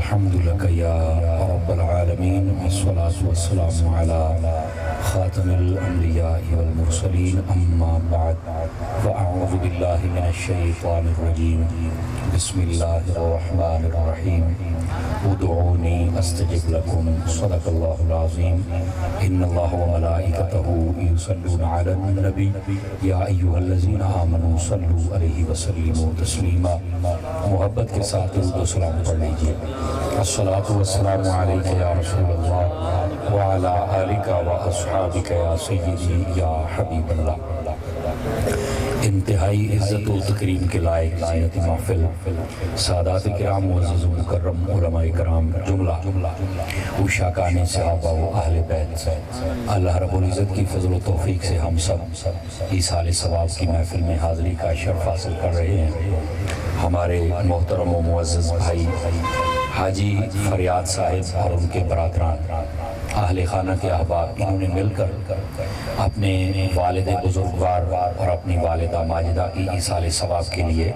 الحمد لك يا رب العالمين والصلاة والسلام على خاتم الأنبياء والمرسلين أما بعد فأعوذ بالله من الشيطان الرجيم بسم الله الرحمن الرحيم ادعوني استجب لكم صدق الله العظيم ان الله وملائكته يصلون على النبي يا ايها الذين آمنوا صلوا عليه وسلموا تسلیما۔ محبت کے ساتھ درود و سلام پڑھ لیجئے۔ الصلاة والسلام علیک یا رسول اللہ وعلی آلک واصحابک یا سیدی یا حبیب اللہ۔ انتہائی عزت و تکریم کے لائق زینت محفل، سادات کرام معزز و مکرم علماء کرام جملہ عشاقان صحابہ و اہل بیت، اللہ رب العزت کی فضل و توفیق سے ہم سب ایصال ثواب کی محفل میں حاضری کا شرف حاصل کر رہے ہیں۔ ہمارے محترم و معزز بھائی حاجی فریاد صاحب اور ان کے برادران، اہل خانہ کے احباب، انہوں نے مل کر اپنے والد بزرگوار اور اپنی والدہ ماجدہ کی ایصال ثواب کے لیے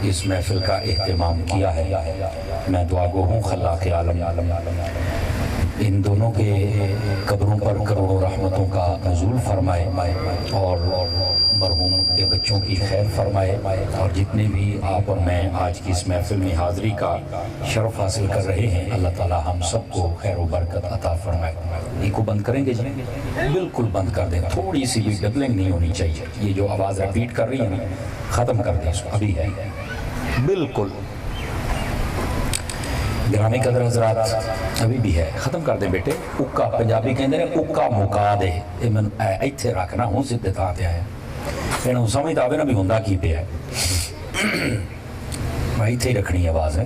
اس محفل کا اہتمام کیا ہے۔ میں دعا گو ہوں خلاق عالم ان دونوں کے قبروں پر کروڑوں رحمتوں کا نزول فرمائے اور مرحوم کے بچوں کی خیر فرمائے، اور جتنے بھی آپ اور میں آج کی اس محفل میں حاضری کا شرف حاصل کر رہے ہیں، اللہ تعالی ہم سب کو خیر و برکت عطا فرمائے۔ یہ کو بند کریں گے جی؟ بالکل بند کر دیں، تھوڑی سی بھی ڈبلنگ نہیں ہونی چاہیے۔ یہ جو آواز ریپیٹ کر رہی ہے نا، ختم کر دیں اس کو، ابھی ہے بالکل۔ گرامی قدر حضرات ابھی بھی ہے، ختم کر دیں بیٹے۔ اکا پنجابی کہندے ہیں اکا مکا دے، ایتھے رکھنا ہوں سدھے تھاں تے آیا انہوں سمجھ آوے نا بھی ہوندا کی پہ ہے، بھائی تھے رکھنی آواز ہے۔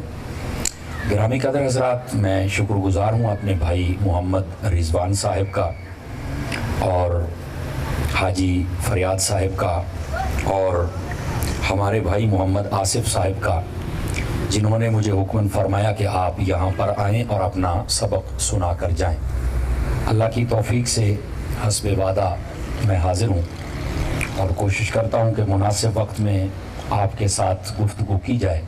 گرامی قدر حضرات میں شکر گزار ہوں اپنے بھائی محمد رضوان صاحب کا اور حاجی فریاد صاحب کا اور ہمارے بھائی محمد آصف صاحب کا، جنہوں نے مجھے حکم فرمایا کہ آپ یہاں پر آئیں اور اپنا سبق سنا کر جائیں۔ اللہ کی توفیق سے حسب وعدہ میں حاضر ہوں اور کوشش کرتا ہوں کہ مناسب وقت میں آپ کے ساتھ گفتگو کی جائے۔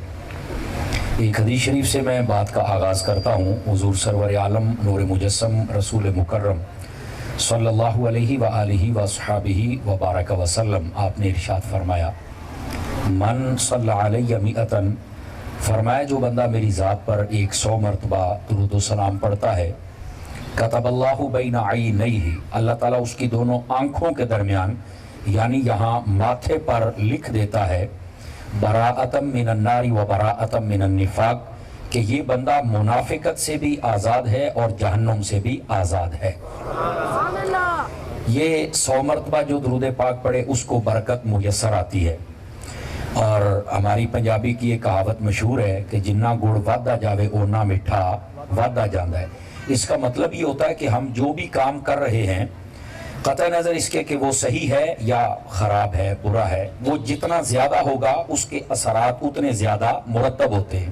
ایک حدیث شریف سے میں بات کا آغاز کرتا ہوں۔ حضور سرور عالم نور مجسم رسول مکرم صلی اللہ علیہ وآلہ وصحابہ وبارک وسلم، آپ نے ارشاد فرمایا من صلی علیہ مئتن، فرمایا جو بندہ میری ذات پر 100 مرتبہ درود و سلام پڑھتا ہے، کتب اللہ بین عینیہ، اللہ تعالیٰ اس کی دونوں آنکھوں کے درمیان یعنی یہاں ماتھے پر لکھ دیتا ہے براءۃ من النار و براءۃ من النفاق، کہ یہ بندہ منافقت سے بھی آزاد ہے اور جہنم سے بھی آزاد ہے۔ یہ 100 مرتبہ جو درود پاک پڑھے اس کو برکت میسر آتی ہے۔ اور ہماری پنجابی کی ایک کہاوت مشہور ہے کہ جنہ گڑ ودا جاوے اونا میٹھا ودا جاندا ہے۔ اس کا مطلب یہ ہوتا ہے کہ ہم جو بھی کام کر رہے ہیں، قطع نظر اس کے کہ وہ صحیح ہے یا خراب ہے، برا ہے، وہ جتنا زیادہ ہوگا اس کے اثرات اتنے زیادہ مرتب ہوتے ہیں۔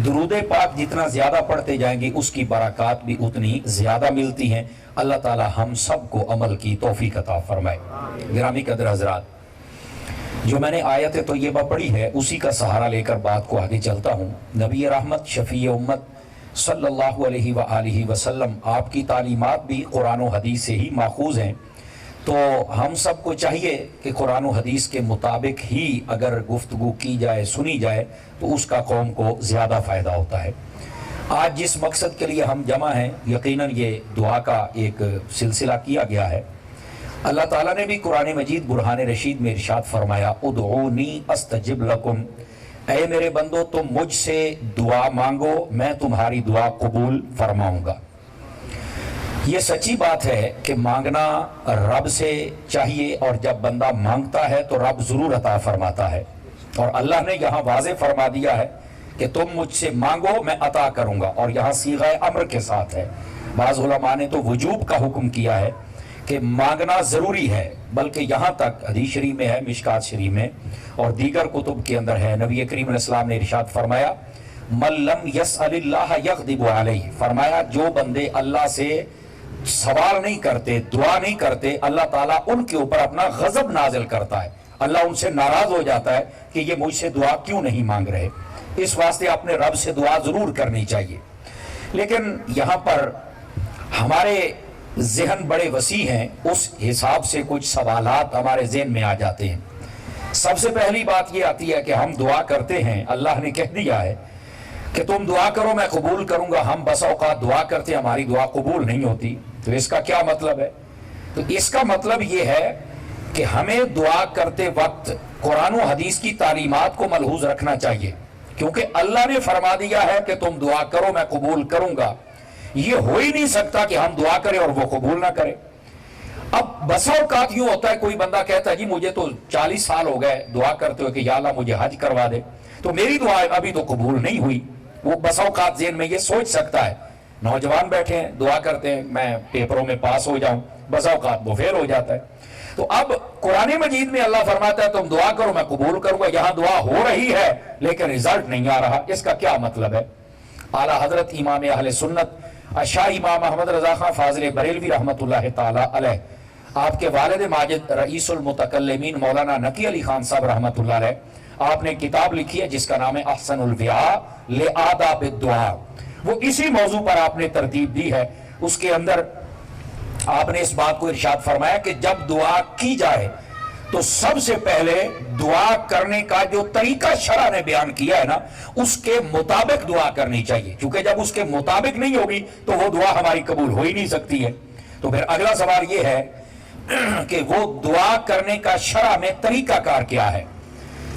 درود پاک جتنا زیادہ پڑھتے جائیں گے اس کی برکات بھی اتنی زیادہ ملتی ہیں۔ اللہ تعالی ہم سب کو عمل کی توفیق عطا فرمائے۔ گرامی قدر حضرات، جو میں نے آیت طیبہ پڑھی ہے اسی کا سہارا لے کر بات کو آگے چلتا ہوں۔ نبی رحمت شفیع امت صلی اللہ علیہ وآلہ وسلم، آپ کی تعلیمات بھی قرآن و حدیث سے ہی ماخوذ ہیں، تو ہم سب کو چاہیے کہ قرآن و حدیث کے مطابق ہی اگر گفتگو کی جائے، سنی جائے، تو اس کا قوم کو زیادہ فائدہ ہوتا ہے۔ آج جس مقصد کے لیے ہم جمع ہیں، یقیناً یہ دعا کا ایک سلسلہ کیا گیا ہے۔ اللہ تعالیٰ نے بھی قرآن مجید برہان رشید میں ارشاد فرمایا ادعونی استجب لکم، اے میرے بندو تم مجھ سے دعا مانگو میں تمہاری دعا قبول فرماؤں گا۔ یہ سچی بات ہے کہ مانگنا رب سے چاہیے، اور جب بندہ مانگتا ہے تو رب ضرور عطا فرماتا ہے، اور اللہ نے یہاں واضح فرما دیا ہے کہ تم مجھ سے مانگو میں عطا کروں گا، اور یہاں صیغہ امر کے ساتھ ہے۔ بعض علماء نے تو وجوب کا حکم کیا ہے کہ مانگنا ضروری ہے، بلکہ یہاں تک حدیث شریف میں ہے، مشکات شریف میں اور دیگر کتب کے اندر ہے، نبی کریم علیہ السلام نے ارشاد فرمایا من لم یسأل اللہ یغضب علیہ، فرمایا جو بندے اللہ سے سوال نہیں کرتے، دعا نہیں کرتے، اللہ تعالیٰ ان کے اوپر اپنا غضب نازل کرتا ہے، اللہ ان سے ناراض ہو جاتا ہے کہ یہ مجھ سے دعا کیوں نہیں مانگ رہے۔ اس واسطے اپنے رب سے دعا ضرور کرنی چاہیے. لیکن یہاں پر ہمارے ذہن بڑے وسیع ہیں، اس حساب سے کچھ سوالات ہمارے ذہن میں آ جاتے ہیں. سب سے پہلی بات یہ آتی ہے کہ ہم دعا کرتے ہیں، اللہ نے کہہ دیا ہے کہ تم دعا کرو میں قبول کروں گا. ہم بس اوقات دعا کرتے ہیں، ہماری دعا قبول نہیں ہوتی. تو اس کا کیا مطلب ہے؟ تو اس کا مطلب یہ ہے کہ ہمیں دعا کرتے وقت قرآن و حدیث کی تعلیمات کو ملحوظ رکھنا چاہیے، کیونکہ اللہ نے فرما دیا ہے کہ تم دعا کرو میں قبول کروں گا. یہ ہو ہی نہیں سکتا کہ ہم دعا کریں اور وہ قبول نہ کرے. اب بسا اوقات یوں ہوتا ہے، کوئی بندہ کہتا ہے جی مجھے تو 40 سال ہو گئے دعا کرتے ہوئے کہ یا اللہ مجھے حج کروا دے، تو میری دعا ابھی تو قبول نہیں ہوئی. وہ بسا اوقات ذہن میں یہ سوچ سکتا ہے. نوجوان بیٹھے ہیں دعا کرتے ہیں میں پیپروں میں پاس ہو جاؤں، بسا اوقات وہ فیل ہو جاتا ہے. تو اب قرآن مجید میں اللہ فرماتا ہے تم دعا کرو میں قبول کروں گا. یہاں دعا ہو رہی ہے لیکن رزلٹ نہیں آ رہا. اس کا کیا مطلب ہے؟ اعلیٰ حضرت امام اہل سنت شاہ امام احمد رضا خان فاضل بریلوی رحمت اللہ تعالی علیہ، آپ کے والد ماجد رئیس المتکلمین مولانا نقی علی خان صاحب رحمت اللہ علیہ، آپ نے کتاب لکھی ہے جس کا نام ہے احسن الوعاء لآداب الدعاء. وہ اسی موضوع پر آپ نے ترتیب دی ہے. اس کے اندر آپ نے اس بات کو ارشاد فرمایا کہ جب دعا کی جائے تو سب سے پہلے دعا کرنے کا جو طریقہ شرع نے بیان کیا ہے نا اس کے مطابق دعا کرنی چاہیے، کیونکہ جب اس کے مطابق نہیں ہوگی تو وہ دعا ہماری قبول ہو ہی نہیں سکتی ہے. تو پھر اگلا سوال یہ ہے کہ وہ دعا کرنے کا شرع میں طریقہ کار کیا ہے.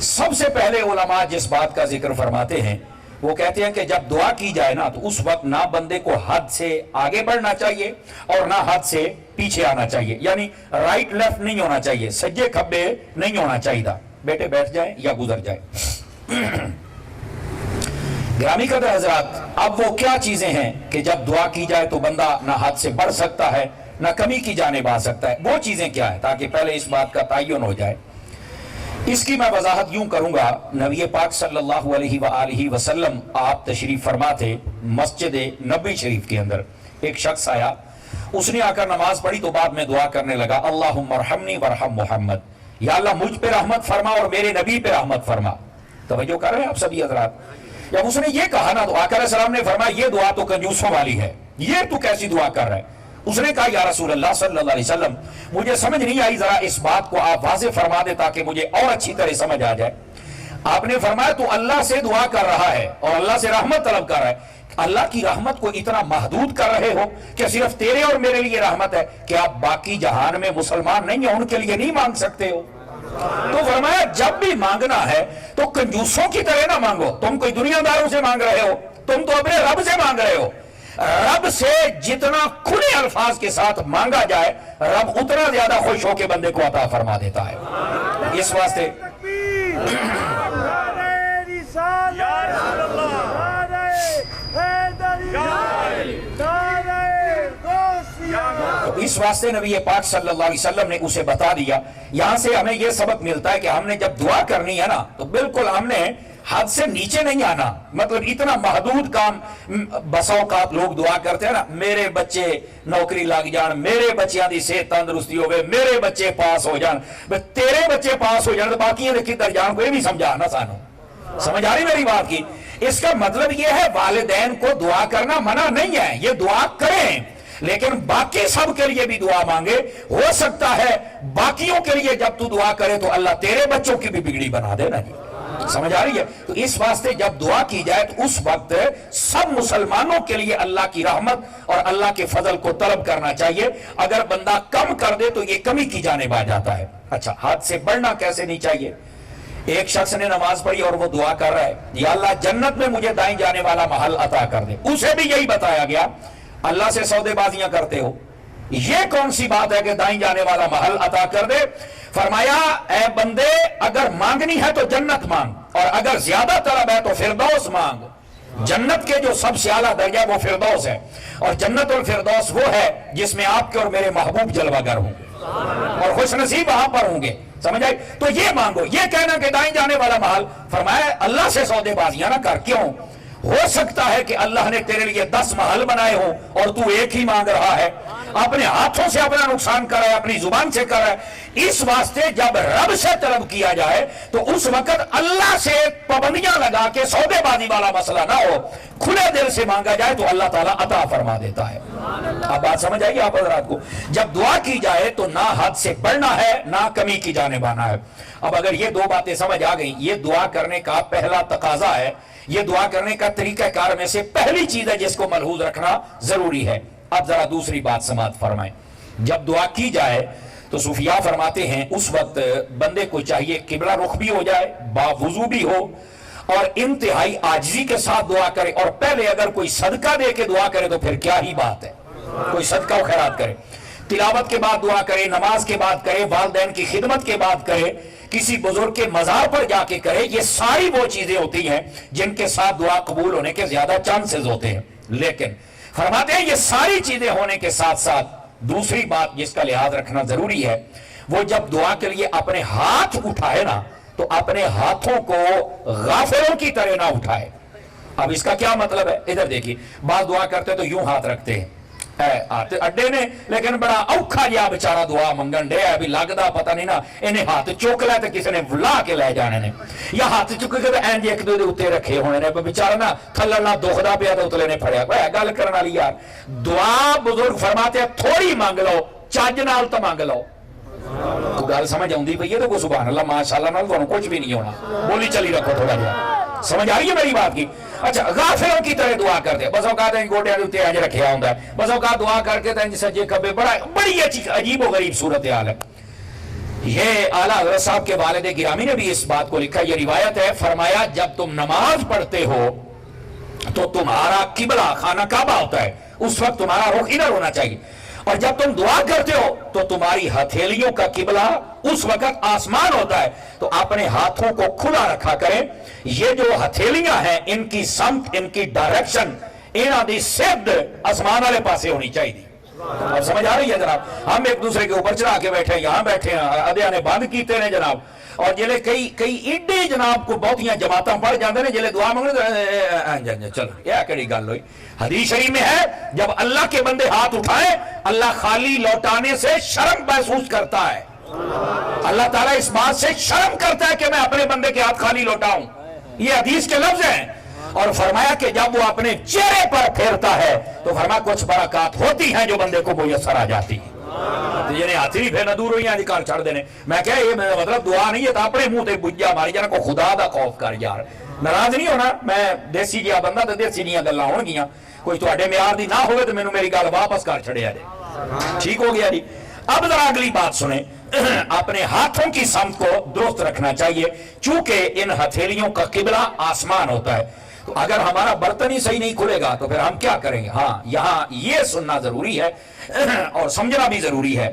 سب سے پہلے علماء جس بات کا ذکر فرماتے ہیں وہ کہتے ہیں کہ جب دعا کی جائے نا تو اس وقت نہ بندے کو حد سے آگے بڑھنا چاہیے اور نہ حد سے پیچھے آنا چاہیے، یعنی رائٹ لیفٹ نہیں ہونا چاہیے، سجے کھبے نہیں ہونا چاہیے. بیٹے بیٹھ جائیں یا گزر جائیں. گرامی قدر حضرات، اب وہ کیا چیزیں ہیں کہ جب دعا کی جائے تو بندہ نہ حد سے بڑھ سکتا ہے نہ کمی کی جانب آ سکتا ہے؟ وہ چیزیں کیا ہے تاکہ پہلے اس بات کا تعین ہو جائے. اس کی میں وضاحت یوں کروں گا. نبی پاک صلی اللہ علیہ وآلہ وسلم آپ تشریف فرما تھے مسجد نبوی شریف کے اندر. ایک شخص آیا، اس نے آ کر نماز پڑھی تو بعد میں دعا کرنے لگا اللہم ارحمنی ورحم محمد، یا اللہ مجھ پہ رحمت فرما اور میرے نبی پہ رحمت فرما. توجہ کر رہے ہیں آپ سبھی حضرات؟ جب اس نے یہ کہا نا تو آقا علیہ السلام نے فرمایا یہ دعا تو کنجوسوں والی ہے، یہ تو کیسی دعا کر رہا ہے؟ اس نے کہا یا رسول اللہ صلی اللہ علیہ وسلم مجھے سمجھ نہیں آئی، ذرا اس بات کو آپ واضح فرما دے تاکہ مجھے اور اچھی طرح سمجھ آ جائے. آپ نے فرمایا تو اللہ سے دعا کر رہا ہے اور اللہ سے رحمت طلب کر رہا ہے، اللہ کی رحمت کو اتنا محدود کر رہے ہو کہ صرف تیرے اور میرے لیے رحمت ہے کہ آپ باقی جہان میں مسلمان نہیں ہیں ان کے لیے نہیں مانگ سکتے ہو؟ تو فرمایا جب بھی مانگنا ہے تو کنجوسوں کی طرح نہ مانگو. تم کوئی دنیا داروں سے مانگ رہے ہو، تم تو اپنے رب سے مانگ رہے ہو. رب سے جتنا کھلے الفاظ کے ساتھ مانگا جائے رب اتنا زیادہ خوش ہو کے بندے کو عطا فرما دیتا ہے. اس واسطے تو اس واسطے نبی پاک صلی اللہ علیہ وسلم نے اسے بتا دیا. یہاں سے ہمیں یہ سبق ملتا ہے کہ ہم نے جب دعا کرنی ہے نا تو بالکل ہم نے حد سے نیچے نہیں آنا. مطلب اتنا محدود کام. بسا اوقات لوگ دعا کرتے ہیں نا میرے بچے نوکری لگ جان، میرے بچیاں دی صحت تندرستی ہوئے، میرے بچے پاس ہو جان. تیرے بچے پاس ہو جان تو باقی کدھر جان کوئی بھی سمجھا نہ سانو. سمجھ آ رہی میری بات کی؟ اس کا مطلب یہ ہے والدین کو دعا کرنا منع نہیں ہے، یہ دعا کریں لیکن باقی سب کے لیے بھی دعا مانگے. ہو سکتا ہے باقیوں کے لیے جب تو دعا کرے تو اللہ تیرے بچوں کی بھی بگڑی بنا دے. نہیں سمجھ آ رہی ہے؟ تو اس واسطے جب دعا کی جائے تو اس وقت سب مسلمانوں کے لیے اللہ کی رحمت اور اللہ کے فضل کو طلب کرنا چاہیے. اگر بندہ کم کر دے تو یہ کمی کی جانب آ جاتا ہے. اچھا، حد سے بڑھنا کیسے نہیں چاہیے؟ ایک شخص نے نماز پڑھی اور وہ دعا کر رہا ہے یا اللہ جنت میں مجھے دائیں جانے والا محل عطا کر دے. اسے بھی یہی بتایا گیا اللہ سے سودے بازیاں کرتے ہو، یہ کون سی بات ہے کہ دائیں جانے والا محل عطا کر دے؟ فرمایا اے بندے اگر مانگنی ہے تو جنت مانگ اور اگر زیادہ طلب ہے تو فردوس مانگ. جنت کے جو سب سے اعلیٰ درجہ وہ فردوس ہے اور جنت الفردوس وہ ہے جس میں آپ کے اور میرے محبوب جلوہ گر ہوں گے اور خوش نصیب وہاں پر ہوں گے. سمجھ آئی؟ تو یہ مانگو. یہ کہنا کہ دائیں جانے والا محل، فرمایا اللہ سے سودے بازیاں نہ کر. کیوں؟ ہو سکتا ہے کہ اللہ نے تیرے لیے 10 محل بنائے ہوں اور تو ایک ہی مانگ رہا ہے، اپنے ہاتھوں سے اپنا نقصان کر رہا ہے، اپنی زبان سے کر رہا ہے۔ اس واسطے جب رب سے طلب کیا جائے تو اس وقت اللہ سے پابندیاں لگا کے سودے بازی والا مسئلہ نہ ہو، کھلے دل سے مانگا جائے تو اللہ تعالیٰ عطا فرما دیتا ہے۔ اب بات سمجھ آئیے آپ حضرات کو؟ جب دعا کی جائے تو نہ حد سے بڑھنا ہے نہ کمی کی جانب آنا ہے۔ اب اگر یہ 2 باتیں سمجھ آ گئیں، یہ دعا کرنے کا پہلا تقاضا ہے، یہ دعا کرنے کا طریقہ کار میں سے پہلی چیز ہے جس کو ملحوظ رکھنا ضروری ہے۔ اب ذرا دوسری بات سماعت فرمائیں، جب دعا کی جائے تو صوفیاء فرماتے ہیں اس وقت بندے کو چاہیے قبلہ رخ بھی ہو جائے، باوضو بھی ہو، اور انتہائی عاجزی کے ساتھ دعا کرے، اور پہلے اگر کوئی صدقہ دے کے دعا کرے تو پھر کیا ہی بات ہے، کوئی صدقہ و خیرات کرے، تلاوت کے بعد دعا کرے، نماز کے بعد کرے، والدین کی خدمت کے بعد کرے، کسی بزرگ کے مزار پر جا کے کرے، یہ ساری وہ چیزیں ہوتی ہیں جن کے ساتھ دعا قبول ہونے کے زیادہ چانسز ہوتے ہیں۔ لیکن فرماتے ہیں یہ ساری چیزیں ہونے کے ساتھ ساتھ دوسری بات جس کا لحاظ رکھنا ضروری ہے، وہ جب دعا کے لیے اپنے ہاتھ اٹھائے نا تو اپنے ہاتھوں کو غافلوں کی طرح نہ اٹھائے۔ اب اس کا کیا مطلب ہے؟ ادھر دیکھیے، بعض دعا کرتے تو یوں ہاتھ رکھتے ہیں آتے اڈے نے، لیکن بڑا اوکھا جا بچارا دعا منگن ڈے ابھی لگدا پتہ نہیں نا انہیں ہاتھ چوک لے تو کسی نے لا کے لے جانے نے، یا ہاتھ چک کے اینج ایک دو دے اتنے رکھے ہونے نے، بچارا نا تھلڑ نہ دکھدا پیا تو اتلے نے پھڑیا۔ گل کرنے والی یار، دعا بزرگ فرماتے ہیں تھوڑی مانگ لو، چج نال تو مانگ لو۔ تو گل سمجھ آؤندی پئی ہے تو کوئی سبحان اللہ ماشاءاللہ نال تھانوں کچھ بھی نہیں ہونا، بولی چلی رکھو تھوڑا جہا، سمجھ آ رہی ہے میری بات کی؟ اچھا، غافلوں کی طرح دعا کرتے، بس اوقات گوڈیاں دے اوتے انج رکھیا ہوندا ہے، بس اوقات دعا کر کے تے سجے کھبے، بڑی عجیب و غریب صورتحال ہے۔ یہ اعلیٰ حضرت صاحب کے والد گرامی نے بھی اس بات کو لکھا، یہ روایت ہے، فرمایا جب تم نماز پڑھتے ہو تو تمہارا قبلہ خانہ کعبہ ہوتا ہے، اس وقت تمہارا رخ ادھر ہونا چاہیے، اور جب تم دعا کرتے ہو تو تمہاری ہتھیلیوں کا قبلہ اس وقت آسمان ہوتا ہے، تو اپنے ہاتھوں کو کھلا رکھا کریں۔ یہ جو ہتھیلیاں ہیں ان کی سمت، ان کی ڈائریکشن، انہاں دی سمت آسمان والے پاسے ہونی چاہیے۔ اب سمجھ آ رہی ہے جناب؟ ہم ایک دوسرے کے اوپر چڑھا کے بیٹھے ہیں، یہاں بیٹھے ہیں، ادھیاں نے بند کیتے ہیں جناب، اور جلے کئی ایڈے جناب کو بہتیاں جماعتاں پڑھ جاندے نے، جلے دعا مانگنے چلو یہ کڑی گل ہوئی۔ حدیث شریف میں ہے جب اللہ کے بندے ہاتھ اٹھائیں اللہ خالی لوٹانے سے شرم محسوس کرتا ہے، اللہ تعالیٰ اس بات سے شرم کرتا ہے کہ میں اپنے بندے کے ہاتھ خالی لوٹاؤں، یہ حدیث کے لفظ ہیں۔ اور فرمایا کہ جب وہ اپنے چہرے پر پھیرتا ہے تو فرمایا کچھ برکات ہوتی ہیں جو بندے کو میسر آ جاتی ہیں۔ جنہیں ہاتھی بھی پھیرنا دور ہوئی ہیں کار چھڑ دینے، میں کہا یہ مطلب دعا نہیں ہے تو اپنے منہ تے بجیا ماری جانا کو خدا دا خوف کر یار، ناراض نہیں ہونا، میں دیسی جہا بندہ تو دیسی جہاں گلاں ہون گیاں، کوئی تواڈے معیار دی نہ ہوئے تو مینوں میری گل واپس کر چھڑیا جائے، ٹھیک ہو گیا جی۔ اب ذرا اگلی بات سنیں، اپنے ہاتھوں کی سمت کو درست رکھنا چاہیے، چونکہ ان ہتھیلیوں کا قبلہ آسمان ہوتا ہے، تو اگر ہمارا برتن ہی صحیح نہیں کھلے گا تو پھر ہم کیا کریں گے؟ ہاں یہاں یہ سننا ضروری ہے اور سمجھنا بھی ضروری ہے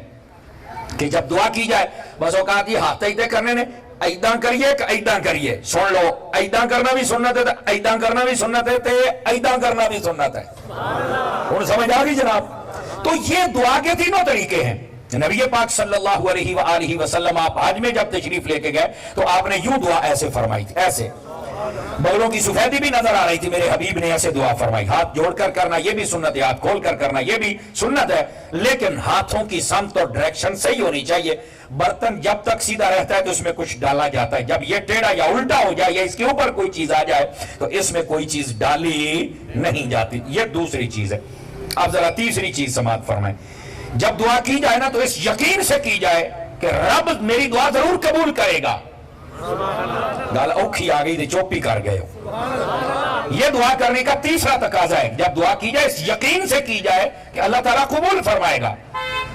کہ جب دعا کی جائے بس اوقات یہ ہاتھ ایدے کرنے نے، ایداں کریے کہ ایداں کریے، سن لو ایداں کرنا بھی سنت ہے، ایداں کرنا بھی سنت ہے، ایداں کرنا بھی سنت ہے، انہوں سمجھ آ گئی جناب؟ تو یہ دعا کے تینوں طریقے ہیں۔ نبی پاک صلی اللہ علیہ وآلہ وسلم آپ حج میں جب تشریف لے کے گئے تو آپ نے یوں دعا ایسے فرمائی تھی، ایسے بغلوں کی سفیدی بھی نظر آ رہی تھی، میرے حبیب نے ایسے دعا فرمائی، ہاتھ جوڑ کر کرنا یہ بھی سنت ہے، ہاتھ کھول کر کرنا یہ بھی سنت ہے، لیکن ہاتھوں کی سمت اور ڈائریکشن صحیح ہونی چاہیے۔ برتن جب تک سیدھا رہتا ہے تو اس میں کچھ ڈالا جاتا ہے، جب یہ ٹیڑھا یا الٹا ہو جائے یا اس کے اوپر کوئی چیز آ جائے تو اس میں کوئی چیز ڈالی نہیں جاتی، یہ دوسری چیز ہے۔ اب ذرا تیسری چیز سماعت فرمائیں، جب دعا کی جائے نا تو اس یقین سے کی جائے کہ رب میری دعا ضرور قبول کرے گا۔ گل اوکھی آ گئی تھی چوپی کر گئے ہو، یہ دعا کرنے کا تیسرا تقاضا ہے، جب دعا کی جائے اس یقین سے کی جائے کہ اللہ تعالیٰ قبول فرمائے گا۔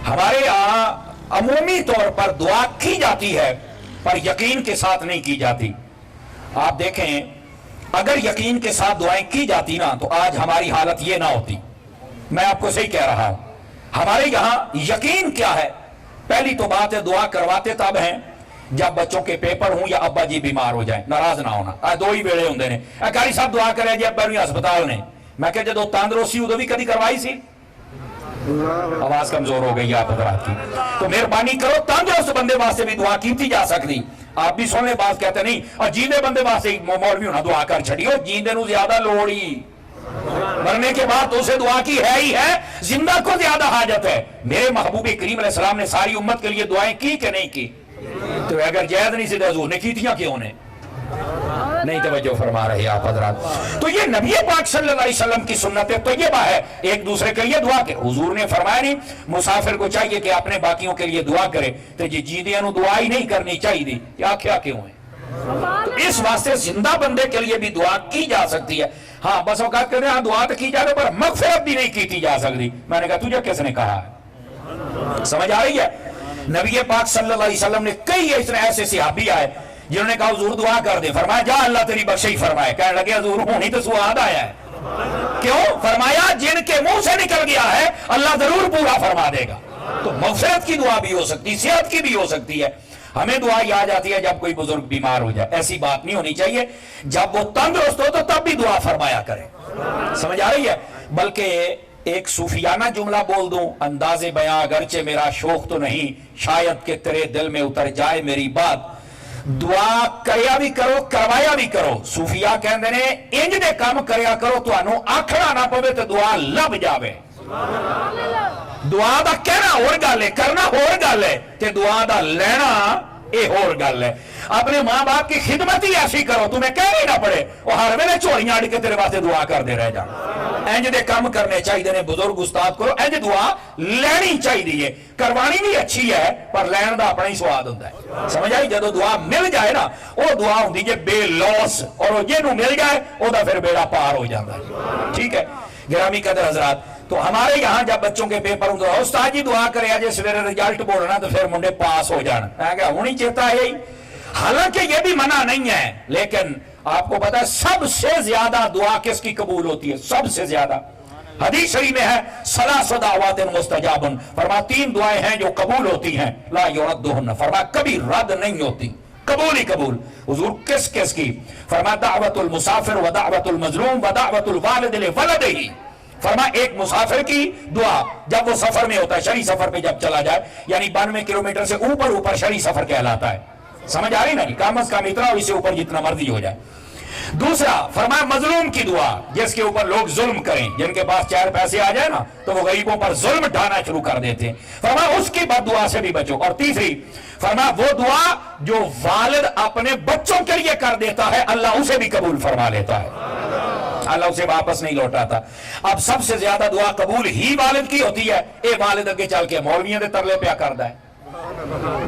ہمارے یہاں عمومی طور پر دعا کی جاتی ہے پر یقین کے ساتھ نہیں کی جاتی۔ آپ دیکھیں اگر یقین کے ساتھ دعائیں کی جاتی نا تو آج ہماری حالت یہ نہ ہوتی، میں آپ کو صحیح کہہ رہا ہوں۔ ہمارے یہاں یقین کیا ہے؟ پہلی تو بات ہے دعا کرواتے تب ہیں جب بچوں کے پیپر ہوں یا ابا جی بیمار ہو جائیں، ناراض نہ ہونا، دو ہی ویلے ہوندے نے، کاری صاحب دعا کرے جی ابا نوں ہسپتال نے، میں کہ جدو تندرستی ادو بھی کدی کروائی سی؟ آواز کمزور ہو گئی آپ حضرات کی، تو مہربانی کرو تندرست بندے واسطے بھی دعا کیتی جا سکتی، آپ بھی سن لیں بات کہتے نہیں اور جیندے بندے واسطے مولوی ہونا دعا کر چھڑیو جیندے نو زیادہ لوڑ ہی مرنے کے بعد تو اسے دعا کی ہے ہی ہے زندہ کو زیادہ حاجت ہے میرے محبوب کریم علیہ السلام نے ساری امت کے لیے دعائیں کی کہ نہیں کی تو اگر جائز نہیں سے حضور نے کی تھیاں کیوں نے نہیں توجہ فرما رہے آپ حضرات تو یہ نبی پاک صلی اللہ علیہ وسلم کی سنت طیبہ ہے ایک دوسرے کے لیے دعا کرے حضور نے فرمایا نہیں مسافر کو چاہیے کہ اپنے باقیوں کے لیے دعا کرے تو یہ جیندیاں نو دعا ہی نہیں کرنی چاہیے کیا کیا کیوں ہے تو اس واسطے زندہ بندے کے لیے بھی دعا کی جا سکتی ہے ہاں بس اوقات کہتے ہیں ہاں دعا تو کی جاتے پر مغفرت بھی نہیں کی جا سکتی میں نے کہا تجھے کس نے کہا ہے سمجھ آ رہی ہے نبی پاک صلی اللہ علیہ وسلم نے کئی ایسے صحابی آئے جنہوں نے کہا حضور دعا کر دے فرمایا جا اللہ تیری بخشی فرمائے کہنے لگے حضور ہونی تو سواد آیا ہے کیوں فرمایا جن کے منہ سے نکل گیا ہے اللہ ضرور پورا فرما دے گا تو مغفرت کی دعا بھی ہو سکتی صحت کی بھی ہو سکتی ہے ہمیں دعا یہ آ جاتی ہے جب کوئی بزرگ بیمار ہو جائے ایسی بات نہیں ہونی چاہیے جب وہ تندرست ہو تو تب بھی دعا فرمایا کرے سمجھ آ رہی ہے بلکہ ایک صوفیانہ جملہ بول دوں انداز بیاں اگرچہ میرا شوق تو نہیں شاید کہ تیرے دل میں اتر جائے میری بات دعا کریا بھی کرو کروایا بھی کرو صوفیاء کہندے نے انج دے کام کریا کرو تو انو آکھنا نہ پوے تو دعا لب جاوے دعا دا کہنا اور گل ہے کرنا اور گل ہے تے دعا دا لینا اے اور گل ہے اپنے ماں باپ کی خدمت ہی ایسی کرو تمہیں کہنے نہ پڑے وہ ہر ویلے چوڑیاں اڑ کے تیرے واسطے دعا کر دے رہ جان انج دے کام کرنے چاہیے نے بزرگ استاد کرو انج دعا لینی چاہیے کروانی بھی اچھی ہے پر لین دا اپنا ہی سواد ہوتا ہے سمجھ آئی جدو دعا مل جائے نا وہ دعا ہوتی ہے بے لوس اور وہ جنوں مل جائے وہ دا پھر بیڑا پار ہو جاتا ہے ٹھیک ہے گرامی قدر حضرات تو ہمارے یہاں جب بچوں کے پیپر ہوں تو استاد جی دعا کرے آجے سویرے رزلٹ بولنا تو پھر منڈے پاس ہو جانا میں کہا ہونی چاہتا ہے حالانکہ یہ بھی منع نہیں ہے لیکن آپ کو پتا ہے سب سے زیادہ دعا کس کی قبول ہوتی ہے سب سے زیادہ حدیث شریف میں ہے ثلاث دعوات مستجاب فرما 3 دعائیں ہیں جو قبول ہوتی ہیں لا یردہن فرما کبھی رد نہیں ہوتی قبول ہی قبول حضور کس کس کی فرما دعوت المسافر و دعوت المظلوم و دعوت الوالد لولدہ فرما ایک مسافر کی دعا جب وہ سفر میں ہوتا ہے شرعی سفر پہ جب چلا جائے یعنی 92 کلومیٹر سے اوپر شرعی سفر کہلاتا ہے سمجھ آ رہی نا کم از کم اتنا اور اس سے اوپر جتنا مرضی ہو جائے دوسرا فرمایا مظلوم کی دعا جس کے اوپر لوگ ظلم کریں جن کے پاس 4 پیسے آ جائے نا تو وہ غریبوں پر ظلم ڈھانا شروع کر دیتے ہیں فرمایا اس کی بد دعا سے بھی بچو اور تیسری فرمایا وہ دعا جو والد اپنے بچوں کے لیے کر دیتا ہے اللہ اسے بھی قبول فرما لیتا ہے اللہ اسے واپس نہیں لوٹاتا اب سب سے زیادہ دعا قبول ہی والد کی ہوتی ہے اے والد اگے چل کے مولویوں دے ترلے پیا کردا ہے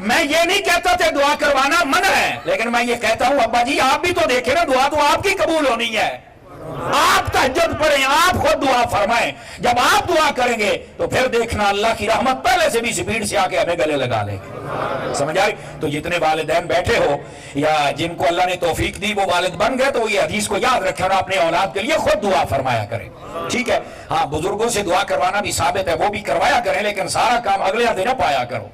میں یہ نہیں کہتا تھے دعا کروانا منع ہے لیکن میں یہ کہتا ہوں ابا جی آپ بھی تو دیکھیں نا دعا تو آپ کی قبول ہونی ہے آپ تہجد پڑھیں آپ خود دعا فرمائیں جب آپ دعا کریں گے تو پھر دیکھنا اللہ کی رحمت پہلے سے بھی سپیڈ سے آ کے ہمیں گلے لگا لیں گے سمجھ آئی تو جتنے والدین بیٹھے ہو یا جن کو اللہ نے توفیق دی وہ والد بن گئے تو یہ حدیث کو یاد رکھیں اور اپنے اولاد کے لیے خود دعا فرمایا کریں ٹھیک ہے ہاں بزرگوں سے دعا کروانا بھی ثابت ہے وہ بھی کروایا کریں لیکن سارا کام اگلے دن نہ پایا کرو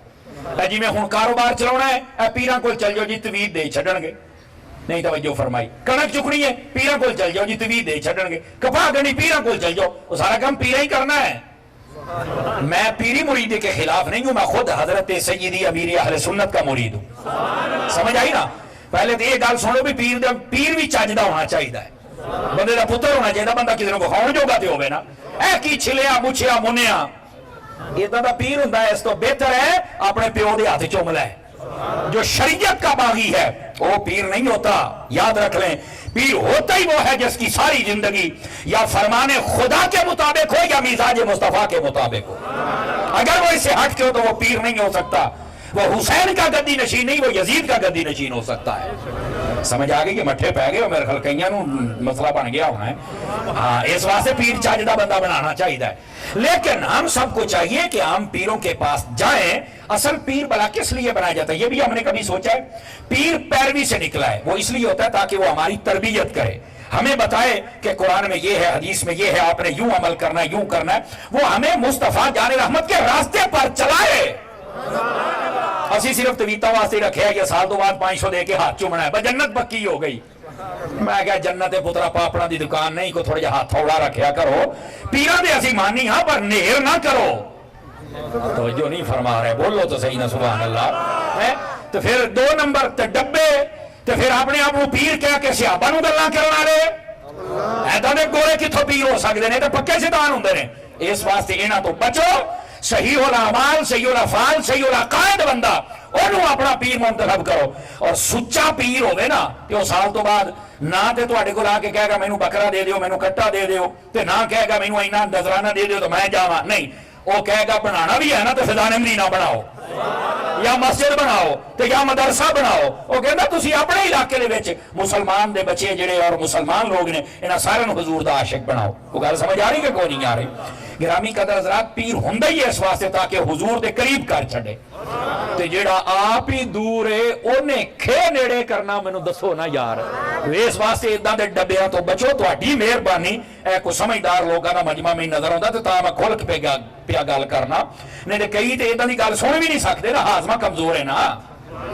جی میں ہوں کاروبار چلانا ہے پیراں کو چل جاؤ جی توید دے چھڈن گے نہیں توجہ فرمائی کنک چکنی ہے پیراں کو چل جاؤ جی توید دے چھڈن گے کپاہ گنی پیراں کو چل جاؤ وہ سارا کام پیرا ہی کرنا ہے میں پیری مرید کے خلاف نہیں ہوں میں خود حضرت سیدی امیر اہل سنت کا مرید ہوں سمجھ آئی نا پہلے تو یہ گل سنو بھی پیر بھی چاجدہ ہونا چاہیے بندے دا پتر ہونا چاہیے بندہ کسی کو کھاؤن جوگا تے ہوے نا اے کی چھلیا مچھیا منیا اتنا دا پیر ہوندا ہے اس تو بہتر ہے اپنے پیو دے ہاتھ چوم لے جو شریعت کا باغی ہے وہ پیر نہیں ہوتا یاد رکھ لیں پیر ہوتا ہی وہ ہے جس کی ساری زندگی یا فرمان خدا کے مطابق ہو یا مزاج مصطفیٰ کے مطابق ہو اگر وہ اس سے ہٹ کے ہو تو وہ پیر نہیں ہو سکتا وہ حسین کا گدی نشین نہیں وہ یزید کا گدی نشین ہو سکتا ہے سمجھ آگے کہ مٹھے پہ گئے میرے خیال کئیاں نو مسئلہ بن گیا ہونا ہے ہاں اس واسطے پیر چاجدہ بندہ بنانا چاہیے لیکن ہم سب کو چاہیے کہ ہم پیروں کے پاس جائیں اصل پیر بلا کس لیے بنایا جاتا ہے یہ بھی ہم نے کبھی سوچا ہے پیر پیروی سے نکلا ہے وہ اس لیے ہوتا ہے تاکہ وہ ہماری تربیت کرے ہمیں بتائے کہ قرآن میں یہ ہے حدیث میں یہ ہے آپ نے یوں عمل کرنا ہے یوں کرنا ہے وہ ہمیں مصطفیٰ جان رحمت کے راستے پر چلائے اسی صرف تویتا واسطے رکھے یہ سال تو بعد 500 دے کے ہاتھ چومنا ہے بس جنت پکی ہو گئی میں کہا جنت پترا پاپڑا دی دکان نہیں کو تھوڑے جا ہاتھ تھوڑا رکھیا کرو پیران دے اسی مانی ہاں پر نیر نہ کرو توجہ نہیں فرما رہے بولو تو صحیح نہ سبحان اللہ تو پھر 2 نمبر تے ڈبے تے پھر اپنے آپ کو پیر کہہ کے صحابہ نوں گلاں کرن والے ایداں دے گورے کتھوں پیر ہو سکدے نے تے پکے شیطان ہوندے نے اس واسطے انہاں تو بچو صحیح الاعمال صحیح الافعال صحیح العقائد بندہ انہوں اپنا پیر منتخب کرو اور سچا پیر ہوئے نا کہ وہ سال تو بعد نہ تے تواڈے کول آ کے کہے گا مینوں بکرا دے دیو مینوں کٹا دے دیو تے نہ کہے گا مینوں اینا نذرانہ دے دیو تو میں جاواں نہیں وہ کہے گا بنانا بھی ہے نا تو فضان مدینہ بناؤ یا مسجد بناؤ تے یا مدرسہ بناؤ وہ کہندا تسی اپنے علاقے دے وچ مسلمان دے بچے جڑے اور مسلمان لوگ نے انہاں سارے نوں حضور دا عاشق بناؤ وہ گل سمجھ آ رہی کہ کوئی نہیں آ رہی گرامی قدر حضرات پیر ہوندا ہی اس واسطے تاکہ حضور دے قریب کر چھڑے تے جیڑا آپ ہی دور ہے اونے کھے نیڑے کرنا مینوں دسو نا یار اس واسطے اداں دے ڈبیاں تو بچو تہاڈی مہربانی اے کو سمجھدار لوکاں دا مجمع میں نظر آوندا تے تاں میں کھول کے پیا گل کرنا نہیں تے کئی تے اداں دی گل سن بھی نہیں سکدے نا ہاضمہ کمزور ہے نا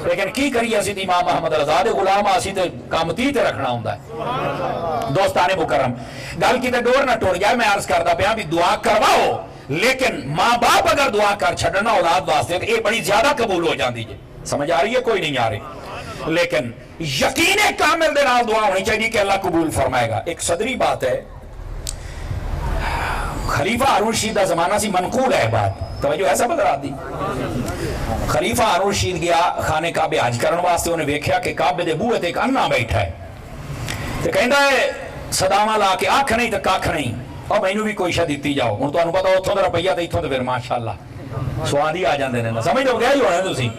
لیکن کی کریے اسی تے امام محمد رضا دے غلام اسی تے کام تی تے رکھنا ہوندا ہے دوستان مکرم گل کی تے ڈور نہ ٹوٹ جائے میں عرض کردا پیا بھی دعا کرواؤ لیکن ماں باپ اگر دعا کر چھڑنا اولاد واسطے تو یہ بڑی زیادہ قبول ہو جاندی ہے سمجھ آ رہی ہے کوئی نہیں آ رہی لیکن یقین کامل دے نال دعا ہونی چاہیے کہ اللہ قبول فرمائے گا ایک صدری بات ہے خلیفہ ہارون رشید دا زمانہ سی منقول ہے بات توجہ ایسا بدرا دی خلیفہ ہارون رشید گیا خانہ کعبے حج کرن واسطے انہیں ویکھیا کہ کعبے دے بوئے تے ایک انا بیٹھا ہے تے کہندا ہے صداواں لا کے آکھ نہیں تے ککھ نہیں اور مینوں بھی کوئی شے دتی جاؤ ہن تانوں پتہ اوتھوں دا روپیہ تے ایتھوں تے پھر ماشاءاللہ سواد ہی آ جاندے نے سمجھ لو گیا ہی ہونا تسی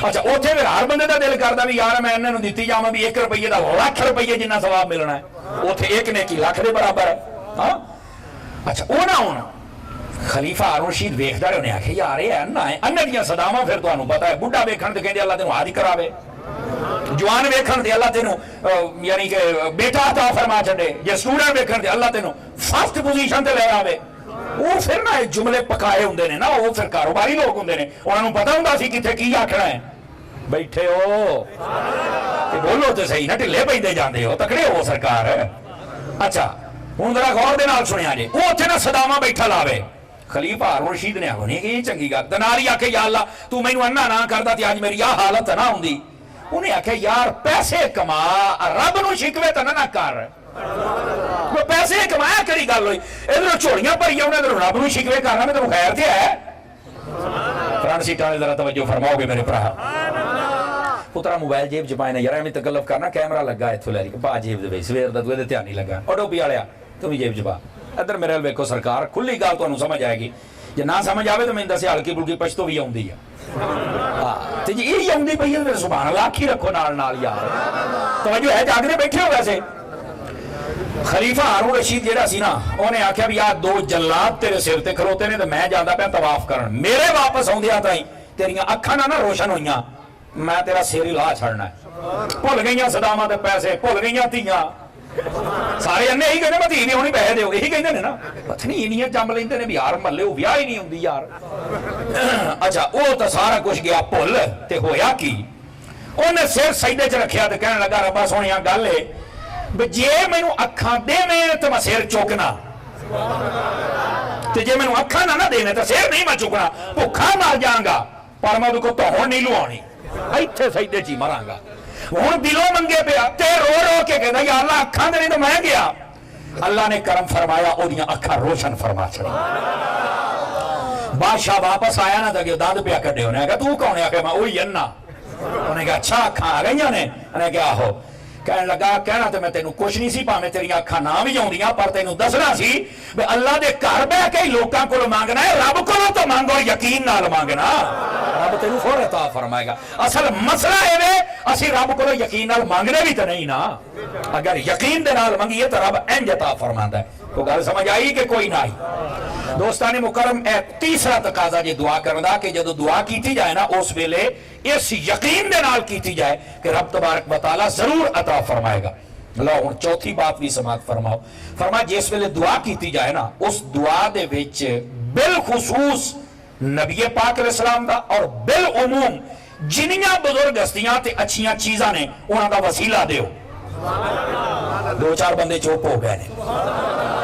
اچھا اوتھے پھر ہر بندے دا دل کردا بھی یار میں انہاں نوں دتی جاواں بھی 1 روپیے دا لاکھ روپیے جنہ ثواب ملنا ہے اوتھے ایک نیکی لاکھ دے برابر ہے ہاں اچھا اونا خلیفہ ہارون رشید ویکھدا رہے انہیں آکھے یار یہ انا ہے انا دیاں صداواں پھر تانوں پتہ ہے بڈھا ویکھن تے کہندے اللہ تینوں حاج کراوے جوان ویکھن تے اللہ تینوں یعنی کہ بیٹا عطا فرما چھڈے جے سٹوڈنٹ ویکھن تے اللہ تینوں فرسٹ پوزیشن تے لے آوے وہ پھر نہ جملے پکائے ہوندے نے نا وہ پھر کاروباری لوگ ہوندے نے انہاں نوں پتہ ہوندا سی کتھے کی آکھنا ہے بیٹھے ہو تے بولو تے صحیح نہ ٹھلے پیندے جاندے ہو تکڑے ہو سرکار اچھا ہوں ذرا غور دے نال سنیا جے وہ اتنے نہ صداواں بیٹھا لاوے خلیفہ ہارون رشید نے آخو نہیں کہ یہ چنگی گل نال ہی آکھے یا اللہ تو مینوں انا نہ کردا تے اج میری آ حالت نہ ہوندی انہیں آکھے یار پیسے کما رب نو شکوے تے نہ کر وہ پیسے کمایا کری گل ہوئی ادھر چوڑیاں بھری انہیں ادھر رب نو شکوے کرنا میں تینوں خیر تے ہے فرنٹ سیٹاں ذرا توجہ فرماؤ گے میرے بھرا پترا موبائل جیب چ پائے یار ایویں تکلف کرنا کیمرہ لگا اتوں لے پا جیب دے سویر دا تو دھیان نہیں لگا اور ڈوبی والیا تم جیب چ پا ادھر میرے ول ویکھو سرکار کھلی گل تمہیں سمجھ آئے گی جے نہ سمجھ آوے تو میں دسیا ہلکی پھلکی پچھتو بھی آؤندی ہے ہاں تے جی یہ آؤندی پئی ہے سبحان اللہ آکھی رکھو نال نال یار توجہ ہے جاگنے بیٹھے ہو ویسے خلیفہ ہارون رشید جیڑا سی نا انہیں آکھیا بھی آ 2 جلاد تیرے سر تے کھلوتے نے تے میں جاندا پیا طواف کرن میرے واپس آوندیاں تائیں تیریاں اکھاں نہ روشن ہوئیاں میں تیرا سر ہی لا چھڑنا ہے بھل گئیاں صداواں تے پیسے بھل گئیاں تیاں سارے انے یہی کہنے میں دھی نہیں ہونی پیسے دیو یہی کہندے نے نا پتہ نہیں انیاں جم لیندے نے بھی یار محلے وہ ویاہ ہی نہیں ہوندی یار اچھا وہ تو سارا کچھ گیا بھل تے ہویا کی انہیں سر سجدے چ رکھیا تے کہنے لگا ربا سونیا گل ہے بھی جے مینوں اکھاں دیویں تے میں سر چوکنا تے جے مینوں اکھاں نہ دینے تے سر نہیں میں چکنا بھکھا مر جاں گا پر میں کو تہون نہیں لوانی ایتھے سجدے چ مراں گا ہوں دلوں منگے پیا تے رو رو کے کہندا یا اللہ اکھاں دے نہیں تو میں گیا اللہ نے کرم فرمایا اودیاں اکھاں روشن فرما چھڑی بادشاہ واپس آیا نہ تے دند پیا کڈے انہیں کہا تو کون ہے کہ میں وہی انا انہیں کہا اچھا اکھاں آ گئیاں نے انہیں کہا آہو کہنے لگا کہنا تے میں تینوں کچھ نہیں سی پاویں تیریاں اکھاں نہ بھی آوندیاں پر تینوں دسنا سی بھی اللہ دے گھر بیٹھ کے لوکاں کولوں مانگنا ہے رب کولوں تو مانگو یقین نال مانگنا رب تینوں فور عطا فرمائے گا اصل مسئلہ اے وے اسی رب کولوں یقین نال مانگنے بھی تے نہیں نا اگر یقین دے نال منگیے تو رب انج عطا فرماندا ہے تو گل سمجھ آئی کہ کوئی نہ آئی دوستان مکرم اے تیسرا تقاضا جے دعا کرن دا کہ جدوں دعا کیتی جائے نا اس ویلے اس یقین دے نال کیتی جائے کہ رب تبارک و تعالی ضرور عطا فرمائے گا لو ہن چوتھی بات بھی سماعت فرماؤ فرمایا جس ویلے دعا کیتی جائے نا اس دعا دے وچ بالخصوص نبی پاک علیہ السلام دا اور بالعموم جنیاں بزرگ ہستیاں تے اچھیاں چیزاں نے انہاں دا وسیلہ دیو 2-4 بندے چوپ ہو گئے نے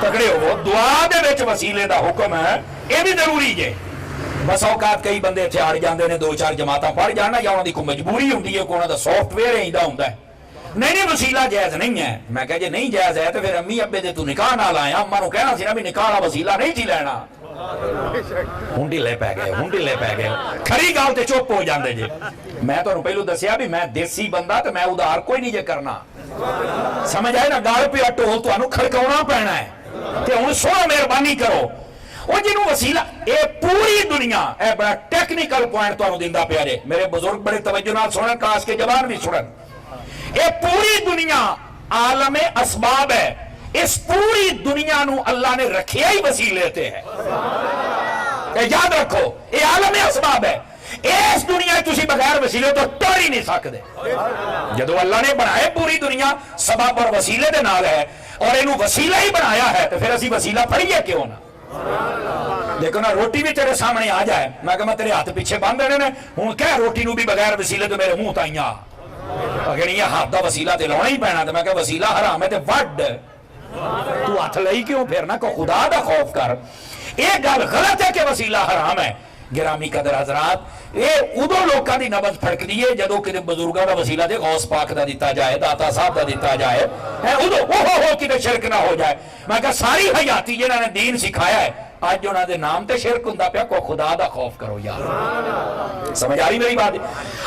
تکڑے ہو دعا دے وچ وسیلے دا حکم ہے یہ بھی ضروری جے بس اوقات کئی بندے اتنے اڑ جاندے نے 2-4 جماعتاں پڑھ جانا یا انہوں کی کوئی مجبوری ہوندی ہے کوئی انہوں دا سافٹ ویئر ہی ہوتا ہے نہیں وسیلہ جائز نہیں ہے میں کہا جی نہیں جائز ہے تو پھر امی ابے دے تو نکاح نہ لایا اما نو کہنا سی نا بھی نکاح والا وسیلہ نہیں تھی لینا ہن ڈھلے پی گئے کھری گل تے چپ ہو جاندے جی میں تانوں پہلو دسیا بھی میں دیسی بندہ تے میں ادھار کوئی نہیں جے کرنا سمجھ آئے نا گل پہ ٹول تانوں کھڑکاونا پینا ہے تے ہن سونا مہربانی کرو وہ جنوں وسیلہ اے پوری دنیا اے بڑا ٹیکنیکل پوائنٹ تانوں دیندا پیا جے میرے بزرگ بڑے توجہ نال سنن کاش کے جوان بھی سنن اے پوری دنیا عالم اسباب ہے اس پوری دنیا نو اللہ نے رکھیا ہی وسیلے تے ہے اے یاد رکھو اے عالم اسباب ہے اس دنیا تسی بغیر وسیلے تو ٹر ہی نہیں سکتے جدو اللہ نے بنائے پوری دنیا سبب اور وسیلے دے نال ہے اور اینو وسیلہ ہی بنایا ہے تو پھر اسی وسیلہ پڑھیے کیوں نہ دیکھو نا روٹی بھی تیرے سامنے آ جائے میں کہا میں تیرے ہاتھ پیچھے باندھ دینے نے ہوں کہہ روٹی نو بھی بغیر وسیلے تو میرے منہ تائیاں اگر یہ ہاتھ دا وسیلہ تے لانا ہی پینا تو میں کہا وسیلہ حرام ہے تے وڈ تو ہاتھ لئی کیوں پھر نہ کو خدا دا خوف کر ایک گل غلط ہے کہ وسیلہ حرام ہے گرامی قدر حضرات یہ ادو لوکاں دی نبض پھڑک دیئے جدو کہ بزرگاں دا وسیلہ دے غوث پاک دا دیتا جائے داتا صاحب دا دیتا جائے ادو ہو کہ شرک نہ ہو جائے میں کہا ساری حیاتی جنہاں نے دین سکھایا ہے آج جو انہاں دے نام تے شرک ہوندا پیا کو خدا دا خوف کرو یار سمجھ آ رہی میری بات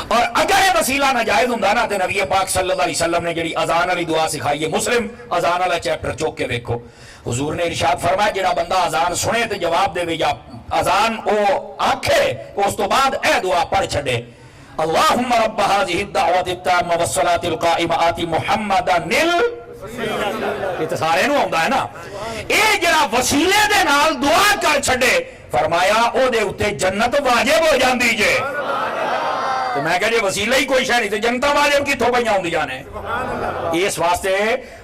اور اگر یہ وسیلہ ناجائز ہوندا نا تے نبی پاک صلی اللہ علیہ وسلم نے جڑی اذان والی دعا سکھائی ہے مسلم اذان والا چیپٹر چوک کے دیکھو حضور نے ارشاد فرمایا جڑا بندہ اذان سنے تے جواب دے یا اذان او آنکھے اس تو بعد اے دعا پڑھ چھڑے اللہم رب هذه الدعوة التامة والصلاة القائمة آتی محمد یہ تو سارے نو آمدہ ہے نا اے جڑا وسیلے دے نال دعا کر چھڑے فرمایا او دے اتے جنت واجب ہو جان دیجئے تو میں کہا جے وسیلہ ہی کوئی شہ نہیں تو جنتا واجب کی تھو پہیاں ہوں دی جانے اس واسطے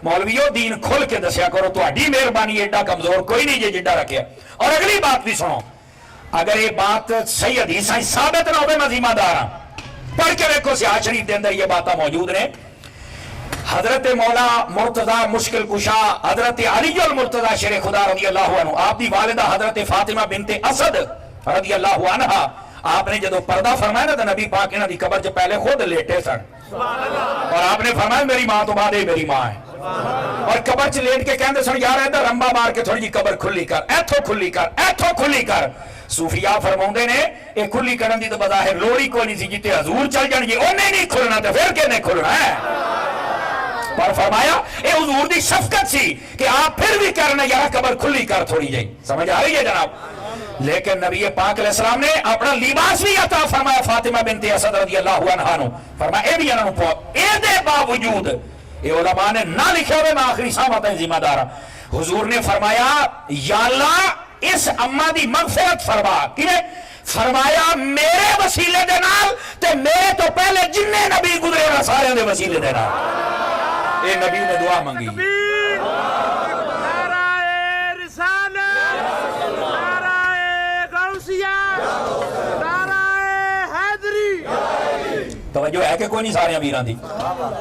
مولویو دین کھل کے دسیا کرو تو اڈی مہربانی ایڈا کمزور کوئی نہیں جے جڈا رکھے اور اگلی بات بھی سنو اگر یہ بات صحیح حدیث ہے ثابت نہ ہوئے میں ذمہ دار ہوں پڑھ کے دیکھو سیاہ شریف دے اندر یہ باتیں موجود ہیں حضرت مولا مرتضی مشکل کشا حضرت علی المرتضی شیر خدا رضی اللہ عنہ آپ دی والدہ حضرت فاطمہ بنت اسد رضی اللہ عنہ آپ نے جدو پردہ فرمایا نا تو نبی پاک انہاں دی قبر جو پہلے خود لیٹے سن اور آپ نے فرمایا میری ماں تو بعد ہی میری ماں ہے اور قبر چ لیٹ کے کہندے سن یار ادھر رمبا مار کے تھوڑی جی قبر کھلی کر ایتھوں کھلی کر ایتھوں کھلی کر صوفیاء فرماؤندے نے اے کھلی کرن دی تو بظاہر لوڑی کوئی نہیں سی جتے حضور چل جان گے اونے نہیں کھلنا تو پھر کہنے کھلنا ہے پر فرمایا اے حضور دی شفقت سی کہ آپ پھر بھی کرنا یار قبر کھلی کر تھوڑی جائی سمجھ آ رہی ہے جناب لیکن نبی پاک علیہ السلام نے اپنا لباس بھی عطا فرمایا فاطمہ بنت اسد رضی اللہ عنہا نو فرمایا اے بھی انہوں پو اے دے باوجود اے علماء نے نہ لکھا ہوئے میں آخری سامت ہیں ذمہ دارا حضور نے فرمایا یا اللہ اس اماں دی مغفرت فرما کہ فرمایا میرے وسیلے دے نال تے میرے تو پہلے جننے نبی گزرے نا سارے دے وسیلے دے نال اے نبی نے دعا منگی توجہ ہے کہ کوئی نہیں سارے امیران دی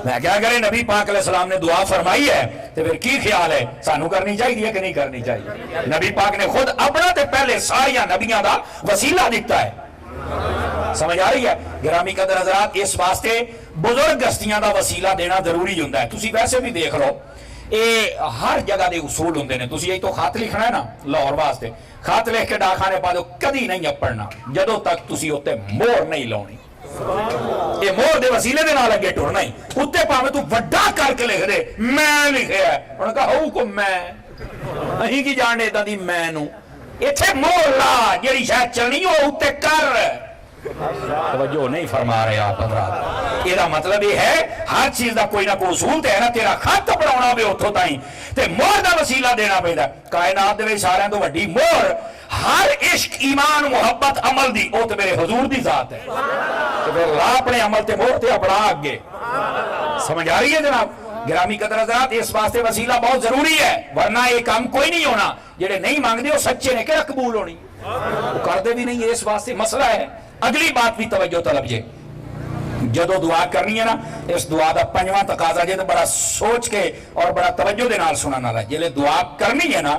میں کیا کرے نبی پاک علیہ السلام نے دعا فرمائی ہے تو پھر کی خیال ہے سانو کرنی چاہیے کہ نہیں کرنی چاہیے نبی پاک نے خود اپنا تے پہلے ساریاں نبیاں دا وسیلہ دیتا ہے سمجھ آ رہی ہے گرامی قدر حضرات اس واسطے بزرگ ہستیاں دا وسیلہ دینا ضروری ہوتا ہے تسی ویسے بھی دیکھ لو اے ہر جگہ دے اصول ہوندے نے تسی یہی تو خط لکھنا ہے نا لاہور واسطے خط لکھ کے ڈاکخانے پا دو کدی نہیں اپڑنا جدوں تک تسی اوتے مور نہیں لاؤنی یہ مور دے وسیلے دے نال اگے ٹرنا ہی اتے پاویں تو وڈا کر کے لکھ دے میں لکھیا ہے انہوں نے کہا ہو کو میں اہیں کی جاننے دا دی میں نو ایتھے مور لا جیڑی شاید چلنی ہو اتے کر توجہ نہیں فرما رہے آپ حضرات یہ مطلب یہ ہے ہر چیز دا کوئی نہ کوئی اصول تے ہے نا تیرا خط پڑھاونا بھی اتھوں تائیں تے مور دا وسیلہ دینا پہدا کائنات دے سارے تو وڈی مور ہر عشق ایمان محبت عمل دی او تے میرے حضور دی ذات ہے تو پھر لا اپنے عمل تے مور تے اپنا آگے سمجھ آ رہی ہے جناب گرامی قدر حضرات اس واسطے وسیلہ بہت ضروری ہے ورنہ یہ کام کوئی نہیں ہونا جڑے نہیں مانگ دے وہ سچے نے کہ قبول ہونی وہ کر دے بھی نہیں اس واسطے مسئلہ ہے اگلی بات بھی توجہ طلب جے جدو دعا کرنی ہے نا اس دعا دا پنجواں تقاضا جے تو بڑا سوچ کے اور بڑا توجہ دے نال سننا ہے جلے دعا کرنی ہے نا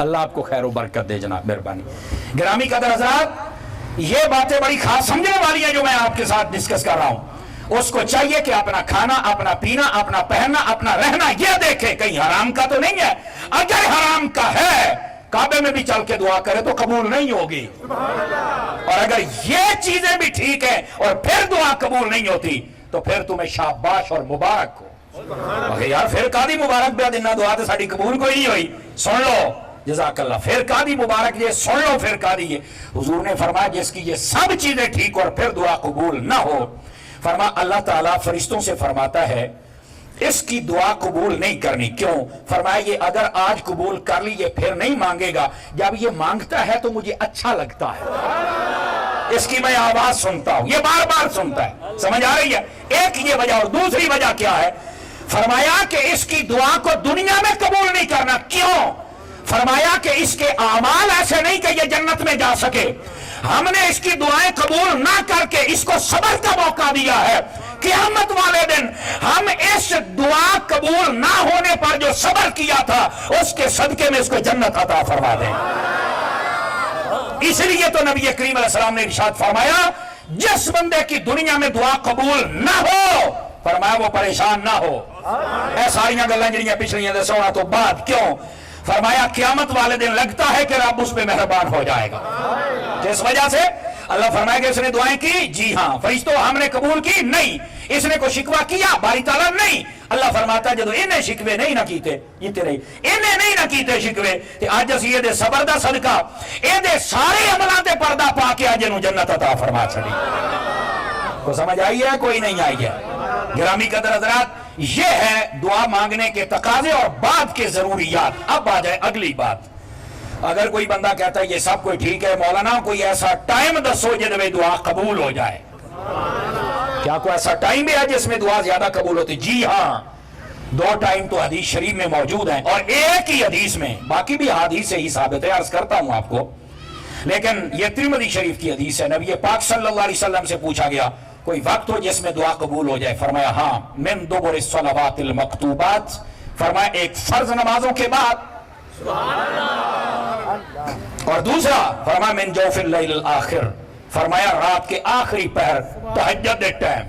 اللہ آپ کو خیر و برکت دے جناب, مہربانی. گرامی قدر حضرات, یہ باتیں بڑی خاص سمجھنے والی ہیں جو میں آپ کے ساتھ ڈسکس کر رہا ہوں. اس کو چاہیے کہ اپنا کھانا, اپنا پینا, اپنا پہننا, اپنا رہنا یہ دیکھے کہیں حرام کا تو نہیں ہے. اگر حرام کا ہے کعبے میں بھی چل کے دعا کرے تو قبول نہیں ہوگی, اور اگر یہ چیزیں بھی ٹھیک ہیں اور پھر دعا قبول نہیں ہوتی تو پھر تمہیں شاباش اور مبارک ہو. یار پھر قاضی مبارک بے دن دعا تو ساری قبول کوئی نہیں ہوئی. سن لو, جزاک اللہ. پھر قاضی مبارک یہ سن لو, پھر قاضی یہ حضور نے فرمایا جس کی یہ سب چیزیں ٹھیک اور پھر دعا قبول نہ ہو, فرما اللہ تعالیٰ فرشتوں سے فرماتا ہے اس کی دعا قبول نہیں کرنی. کیوں؟ فرمایا یہ اگر آج قبول کر لی یہ پھر نہیں مانگے گا, جب یہ مانگتا ہے تو مجھے اچھا لگتا ہے, اس کی میں آواز سنتا ہوں, یہ بار بار سنتا ہے. سمجھ آ رہی ہے؟ ایک یہ وجہ. اور دوسری وجہ کیا ہے؟ فرمایا کہ اس کی دعا کو دنیا میں قبول نہیں کرنا. کیوں؟ فرمایا کہ اس کے اعمال ایسے نہیں کہ یہ جنت میں جا سکے. ہم نے اس کی دعائیں قبول نہ کر کے اس کو صبر کا موقع دیا ہے. قیامت والے دن ہم اس دعا قبول نہ ہونے پر جو صبر کیا تھا اس کے صدقے میں اس کو جنت عطا فرما دیں. اس لیے تو نبی کریم علیہ السلام نے ارشاد فرمایا جس بندے کی دنیا میں دعا قبول نہ ہو, فرمایا وہ پریشان نہ ہو. اے ساریاں گلاں جڑیاں پچھلیاں دے سونا تو بعد کیوں؟ فرمایا قیامت والے دن لگتا ہے کہ رب اس پہ مہربان ہو جائے گا. جس وجہ سے اللہ فرمائے کہ اس نے دعائیں کی, جی ہاں. فرشتوں ہم نے قبول کی, نہیں. اس نے کوئی شکوہ کیا, باری تعالیٰ نہیں. اللہ فرماتا ہے جدو انہیں شکوے نہیں نہ کیتے, جیتے رہی انہیں نہیں نہ کیتے شکوے, تے آج اسی یہ دے صبر دا صدقہ اے دے سارے عملان تے پردہ پا کے آج انہوں جنت عطا فرما چھڑی. کو سمجھ آئی ہے کوئی نہیں آئی ہے؟ گرامی قدر حضرات, یہ ہے دعا مانگنے کے تقاضے اور بعد کے ضروریات. اب آ جائے اگلی بات. اگر کوئی بندہ کہتا ہے یہ سب کوئی ٹھیک ہے, مولانا کوئی ایسا ٹائم دسو جن میں دعا قبول ہو جائے. کیا کوئی ایسا ٹائم بھی ہے جس میں دعا زیادہ قبول ہوتی؟ جی ہاں, 2 ٹائم تو حدیث شریف میں موجود ہیں, اور ایک ہی حدیث میں, باقی بھی حدیث سے ہی ثابت ہے, عرض کرتا ہوں آپ کو. لیکن یہ ترمذی شریف کی حدیث ہے. نبی پاک صلی اللہ علیہ وسلم سے پوچھا گیا کوئی وقت ہو جس میں دعا قبول ہو جائے؟ فرمایا ہاں, من دبر الصلوات المکتوبات, فرمایا ایک فرض نمازوں کے بعد, اور دوسرا فرمایا من جوف اللیل الآخر, فرمایا رات کے آخری پہر, تہجد دے ٹائم.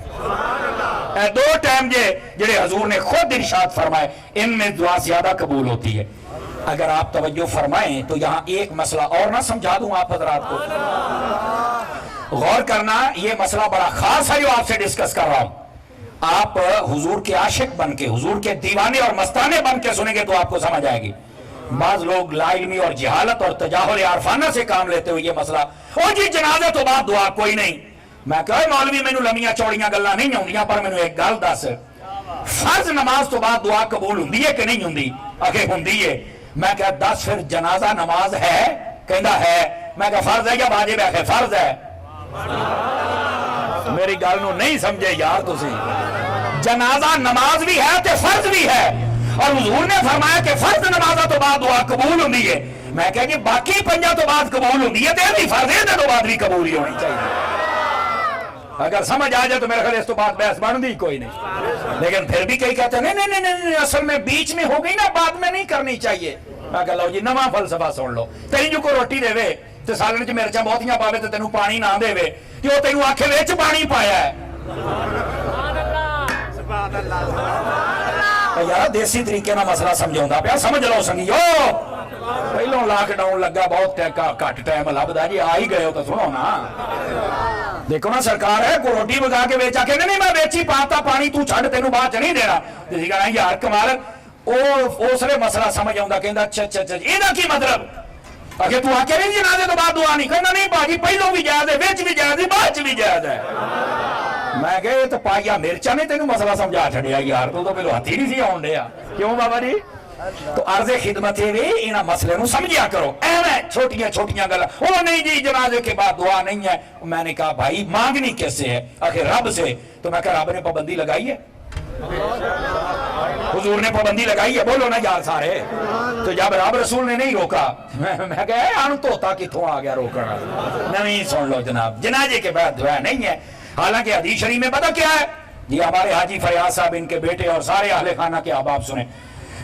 اے 2 ٹائم جڑے حضور نے خود ارشاد فرمائے ان میں دعا زیادہ قبول ہوتی ہے. اگر آپ توجہ فرمائیں تو یہاں ایک مسئلہ اور نہ سمجھا دوں آپ حضرات کو, غور کرنا. یہ مسئلہ بڑا خاص ہے جو آپ سے ڈسکس کر رہا ہوں. آپ حضور کے عاشق بن کے, حضور کے دیوانے اور مستانے بن کے سنیں گے تو آپ کو سمجھ آئے گی. بعض لوگ لا علمی اور جہالت اور تجاہل عارفانہ سے کام لیتے ہوئے یہ مسئلہ, او جی جنازے تو بعد دعا کوئی نہیں. میں کہا مولوی مینوں لمیاں چوڑیاں گلاں نہیں ہوندیاں, پر مینوں ایک گل دس, فرض نماز تو بعد دعا قبول ہوندی ہے کہ نہیں ہوندی؟ اگے ہوندی ہے. میں کہا دس پھر جنازہ نماز ہے؟ کہندا ہے. میں کہا فرض ہے یا واجب ہے؟ فرض ہے. میری گل نو نہیں سمجھے یار تسی. جنازہ نماز بھی ہے تے فرض بھی ہے, اور حضور نے فرمایا کہ فرض نمازہ تو بعد دعا قبول ہوندی ہے. میں کہا جی باقی 5 تو بعد قبول ہوندی ہے, تے بھی فرض ہے تے تو بعد بھی قبول ہی ہونی چاہیے. اگر سمجھ آ جائے تو میرے خیال اس تو بعد بحث بندی کوئی نہیں. لیکن پھر بھی کئی کہتے ہیں نہیں نہیں نہیں, اصل میں بیچ میں ہو گئی نا, بعد میں نہیں کرنی چاہیے. میں کہا لو جی نواں فلسفہ سن لو. تیری جو کو روٹی دے وے تے سالن چ مرچاں بہتیاں پاوے تے تینوں پانی نہ دے وے, کہ وہ تینوں آکھے وچ پانی پایا ہے. یار دیسی طریقے نہ مسئلہ سمجھاؤں پیا, سمجھ لو سنگیو. پہلوں لاک ڈاؤن لگا بہت گھٹ ٹائم لبدا جی, آ ہی گئے ہو تو سنو نا. دیکھو نا سرکار ہے کو روٹی بگا کے بیچا کہ نہیں میں بیچی پاتا پانی تو چھڑ تینوں بعد چ نہیں دینا. جی کہنا یار کمال, اس نے مسئلہ سمجھ آؤں کہندا اچھا اچھا اچھا یہ کی مطلب اگے تو آکے نہیں جنازے تو بعد دعا نہیں کرنا؟ نہیں باجی پہلوں بھی جائز ہے, وچ بھی جائز ہے, بعد بھی جائز ہے. میں کہ تو پائیا مرچا نے تینوں مسئلہ سمجھا چھڑیا یار, تو پہلو ہاتھی نہیں سی آن ڈیا. کیوں بابا جی؟ تو عرض خدمت ہے انہاں مسئلے نو سمجھیا کرو. ایویں چھوٹیاں چھوٹیاں گلاں, او نہیں جی جنازے کے بعد دعا نہیں ہے. میں نے کہا بھائی مانگنی کس سے ہے؟ آخر رب سے. تو میں کہا رب نے پابندی لگائی ہے, حضور نے پابندی لگائی ہے, بولو نا یار سارے. تو جب رب رسول نے نہیں روکا, میں کہا ان توتا کتوں آ گیا روکنا. نہیں سن لو جناب, جنازے کے بعد دعا نہیں ہے. حالانکہ حدیث شریف میں پتہ کیا ہے؟ یہ ہمارے حاجی فریاد صاحب, ان کے بیٹے اور سارے اہل خانہ کے احباب سنیں.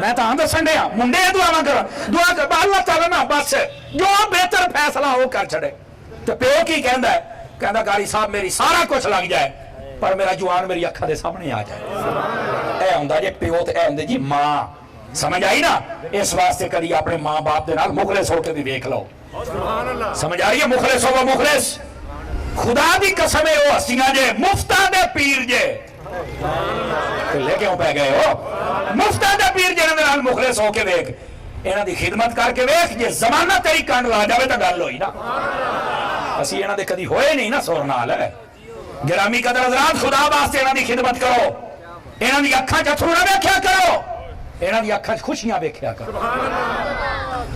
میں تو دسن دیا منڈے دعا کر دعا کر اللہ تعالیٰ نا بس جو بہتر فیصلہ ہو کر چھڑے. تو پیو کی کہندا ہے کہندا گاری صاحب میری سارا کچھ لگ جائے پر میرا جوان میری اکھا دے سامنے آ جائے. اے ہوندا جی پیو تے اے ہوندے جی ماں. سمجھ آئی نا؟ اس واسطے کدی اپنے ماں باپ دے نال مخلص ہو کے بھی ویکھ لو. سمجھ آ رہی ہے؟ مخلص ہو مخلص. خدا دی قسم ہے وہ ہستیاں جے مفتاں دے پیر جے لے کے پہ گئے ہو مفتاں دے پیر جے دے نال مخلص ہو کے ویکھ انہاں دی خدمت کر کے ویکھ جے زمانہ تیری کنڈ لا جاوے تے گل ہوئی نا. اسی انہاں دے کدی ہوئے نہیں نا سور نال. گرامی قدر حضرات خدا واسطے انہاں دی خدمت کرو. انہاں دی اکھاں چ تھوڑا ویکھیا کرو. انہاں دی اکھاں چ خوشیاں ویکھیا کرو.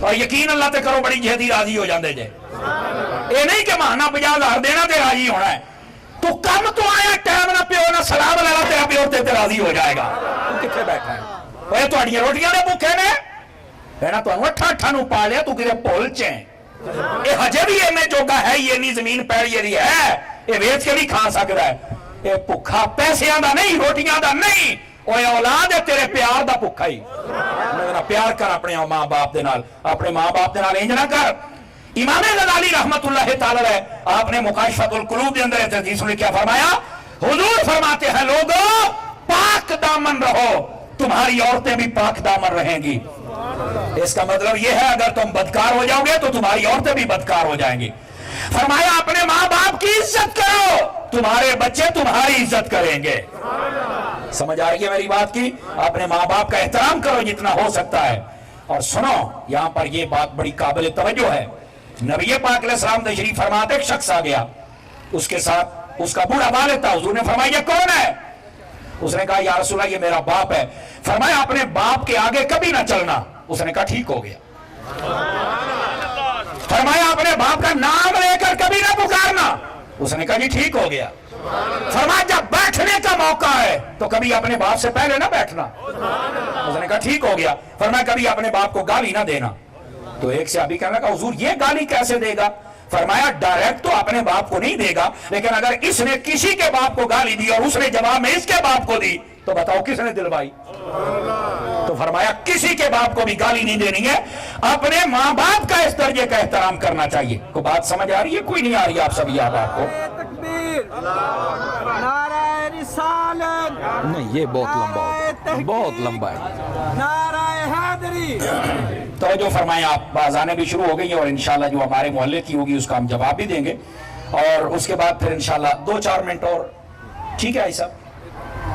اور یقین اللہ تے کرو بڑی جہدی راضی ہو جاندے جے. اے نہیں کہ مہانا 50,000 دینا تے راضی ہونا ہے. تو کم تو آیا ٹائم نہ پیو نہ سلام لے لا تیرا پیو تے راضی ہو جائے گا. تو کتنے بیٹھا ہے اوے تہاڈیاں روٹیاں دے بھوکے نے کہنا تانوں اٹھا نو پا لیا تو کدے بھول چیں. اے ہجے بھی اینے جوگا ہے یہ نہیں زمین پیڑی دی ہے اے ویچ کے بھی کھا سکدا ہے. اے بھوکا پیسیاں دا نہیں روٹیاں دا نہیں اوے اولاد ہے تیرے پیار دا بھوکا ہی. میرا پیار کر اپنے ماں باپ دے نال اپنے ماں باپ دے نال انج نہ کر. امام غزالی رحمت اللہ تعالی علیہ آپ نے مکاشفۃ القلوب کے اندر حدیث میں کیا فرمایا؟ حضور فرماتے ہیں لوگوں پاک دامن رہو تمہاری عورتیں بھی پاک دامن رہیں گی. اس کا مطلب یہ ہے اگر تم بدکار ہو جاؤ گے تو تمہاری عورتیں بھی بدکار ہو جائیں گی. فرمایا اپنے ماں باپ کی عزت کرو تمہارے بچے تمہاری عزت کریں گے. سمجھ آ رہی ہے میری بات کی؟ اپنے ماں باپ کا احترام کرو جتنا ہو سکتا ہے. اور سنو یہاں پر یہ بات بڑی قابل توجہ ہے. نبی پاک علیہ السلام تشریف فرماتے ایک شخص آ گیا اس کے ساتھ اس کا بوڑھا والد تھا. حضور نے فرمایا یہ کون ہے؟ اس نے کہا یا رسول اللہ یہ میرا باپ ہے. فرمایا اپنے باپ کے آگے کبھی نہ چلنا. اس نے کہا ٹھیک ہو گیا. فرمایا اپنے باپ کا نام لے کر کبھی نہ پکارنا. اس نے کہا جی ٹھیک ہو گیا. فرمایا جب بیٹھنے کا موقع ہے تو کبھی اپنے باپ سے پہلے نہ بیٹھنا. اس نے کہا ٹھیک ہو گیا. فرمایا کبھی اپنے باپ کو گالی نہ دینا. تو ایک صحابی کہنے لگا حضور یہ گالی کیسے دے گا؟ فرمایا ڈائریکٹ تو اپنے باپ کو نہیں دے گا لیکن اگر اس نے کسی کے باپ کو گالی دی اور اس نے جواب میں اس کے باپ کو دی تو بتاؤ کس نے دلوائی؟ تو فرمایا کسی کے باپ کو بھی گالی نہیں دینی ہے. اپنے ماں باپ کا اس درجے کا احترام کرنا چاہیے. کو بات سمجھ آ رہی ہے؟ کوئی نہیں آ رہی آپ سبھی آپ کو؟ تکبیر نعرہ رسالت نہیں یہ بہت لمبا ہوگا بہت لمبا ہے. نعرہ حیدری. توجہ فرمائیں آپ. بازانے بھی شروع ہو گئی ہیں اور انشاءاللہ جو ہمارے محلے کی ہوگی اس کا ہم جواب بھی دیں گے اور اس کے بعد پھر انشاءاللہ 2-4 منٹ اور. ٹھیک ہے آئی صاحب؟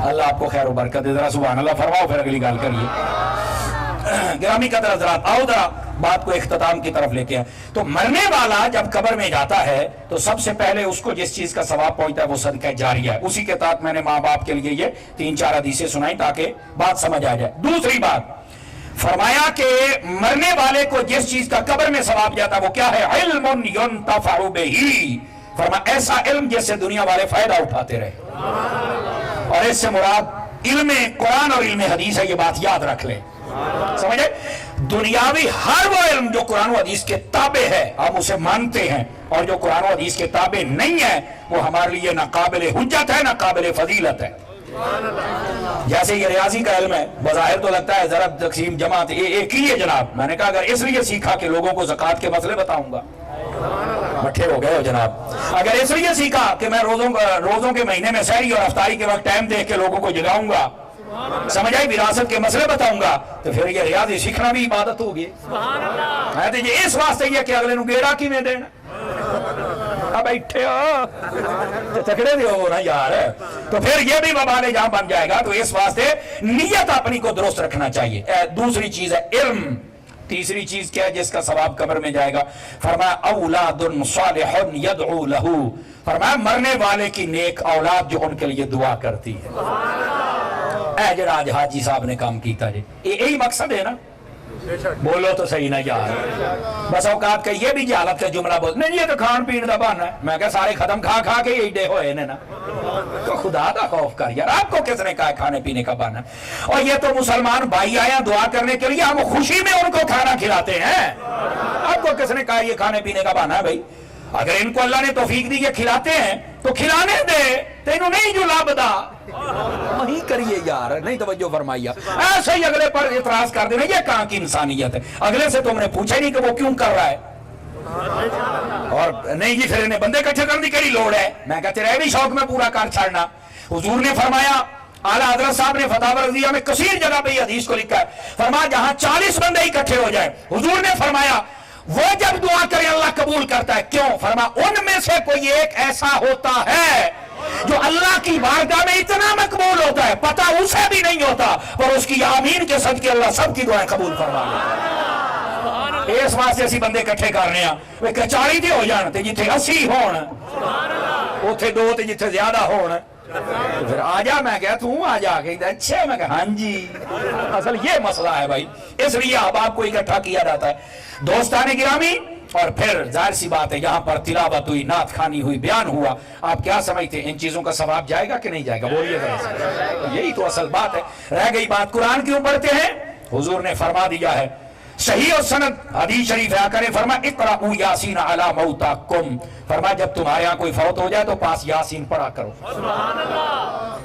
اللہ آپ کو خیر و برکت دے. ذرا سبحان اللہ فرماؤ پھر اگلی گال کریے. گرامی قدر حضرات آؤ ذرا بات کو اختتام کی طرف لے کے. تو مرنے والا جب قبر میں جاتا ہے تو سب سے پہلے اس کو جس چیز کا ثواب پہنچتا ہے وہ صدقہ جاریہ ہے. اسی کے تحت میں نے ماں باپ کے لیے یہ 3-4 حدیثیں سنائی تاکہ بات سمجھ آ جائے. دوسری بات فرمایا کہ مرنے والے کو جس چیز کا قبر میں ثواب جاتا ہے وہ کیا ہے؟ علم ينتفع به. فرمایا ایسا علم جس سے دنیا والے فائدہ اٹھاتے رہے. اور اس سے مراد علم قرآن اور علم حدیث ہے. یہ بات یاد رکھ لیں. سمجھے؟ دنیاوی ہر وہ علم جو قرآن و حدیث کے تابع ہے ہم اسے مانتے ہیں اور جو قرآن و حدیث کے تابع نہیں ہے وہ ہمارے لیے نہ قابل حجت ہے نہ قابل فضیلت ہے. جیسے یہ ریاضی کا علم ہے بظاہر تو لگتا ہے ضرب تقسیم جماعت ایک ہی ہے جناب. میں نے کہا اگر اس لیے سیکھا کہ لوگوں کو زکوٰۃ کے مسئلے بتاؤں گا مٹھے ہو گئے ہو جناب. اگر اس لیے سیکھا کہ میں روزوں کے مہینے میں سحری اور افطاری کے وقت ٹائم دیکھ کے لوگوں کو جگاؤں گا سمجھ آئی وراثت کے مسئلے بتاؤں گا تو پھر یہ ریاضی سیکھنا بھی عبادت ہوگی. میں تو یہ اس واسطے یہ کہ اگلے نو گیڑا کی میں دینا اب بیٹھے ہو تکڑے بھی ہو نا یار تو پھر یہ بھی وبال جہاں بن جائے گا. تو اس واسطے نیت اپنی کو درست رکھنا چاہیے. دوسری چیز ہے علم. تیسری چیز کیا ہے جس کا ثواب قبر میں جائے گا؟ فرمایا اولاد صالح يدعو له. فرمایا مرنے والے کی نیک اولاد جو ان کے لیے دعا کرتی ہے. اے جڑا آج حاجی صاحب نے کام کیتا جی یہی مقصد ہے نا. بولو تو صحیح نہ یار. بس اوقات کا یہ بھی جہالت کا جملہ بول نہیں یہ تو کھان پین دا بہانا ہے. میں کہا سارے ختم کھا کھا کے یہی ڈے ہوئے نا. تو خدا دا خوف کر یار. آپ کو کس نے کہا کھانے پینے کا بہانا؟ اور یہ تو مسلمان بھائی آیا دعا کرنے کے لیے ہم خوشی میں ان کو کھانا کھلاتے ہیں. آپ کو کس نے کہا یہ کھانے پینے کا بہانا ہے بھائی؟ اگر ان کو اللہ نے توفیق دی کہ کھلاتے ہیں تو کھلانے دے. تینوں نہیں جو لابدا وہی کریے یار, نہیں توجہ فرمائیے. ایسے ہی اگلے پر اعتراض کر دینا, یہ کہاں کی انسانیت ہے؟ اگلے سے تم نے پوچھا ہی نہیں کہ وہ کیوں کر رہا ہے, اور نہیں جی پھر انہیں بندے اکٹھے کرنے کی کیڑی لوڑ ہے. میں کہتے رہے بھی شوق میں پورا کار چھاڑنا. حضور نے فرمایا, اعلیٰ حضرت صاحب نے فتاوی رضیہ میں کثیر جگہ پہ یہ حدیث کو لکھا ہے, فرمایا جہاں 40 بندے اکٹھے ہو جائیں, حضور نے فرمایا وہ جب دعا کرے اللہ قبول کرتا ہے. کیوں؟ فرمایا ان میں سے کوئی ایک ایسا ہوتا ہے جو اللہ کی بارگاہ میں اتنا مقبول ہوتا ہے, پتہ اسے بھی نہیں ہوتا, پر اس کی آمین کے صدقے اللہ سب کی دعائیں قبول فرما لے. اس واسطے اسی بندے اکٹھے کرنے ہیں, وہ کچاری تے ہو جان تے جتھے 80 ہون, اوتھے 2 تے جتھے زیادہ ہون. پھر آ جا, میں کہا تو آ جا, کہتا اچھا, میں کہا ہاں جی. اصل یہ مسئلہ ہے بھائی, اس لیے احباب کو اکٹھا کیا جاتا ہے. دوستان گرامی, اور پھر ظاہر سی بات ہے یہاں پر تلاوت ہوئی, نعت خوانی ہوئی, بیان ہوا. آپ کیا سمجھتے ہیں ان چیزوں کا ثواب جائے گا کہ نہیں جائے گا؟ بولیے ذرا. یہی تو اصل بات ہے. رہ گئی بات قرآن کیوں پڑھتے ہیں, حضور نے فرما دیا ہے صحیح اور سند حدیث شریف ہے, آقا نے فرمایا اقرأوا یاسین علی موتاکم, فرمایا جب تمہارے یہاں کوئی فوت ہو جائے تو پاس یاسین پڑھا کرو.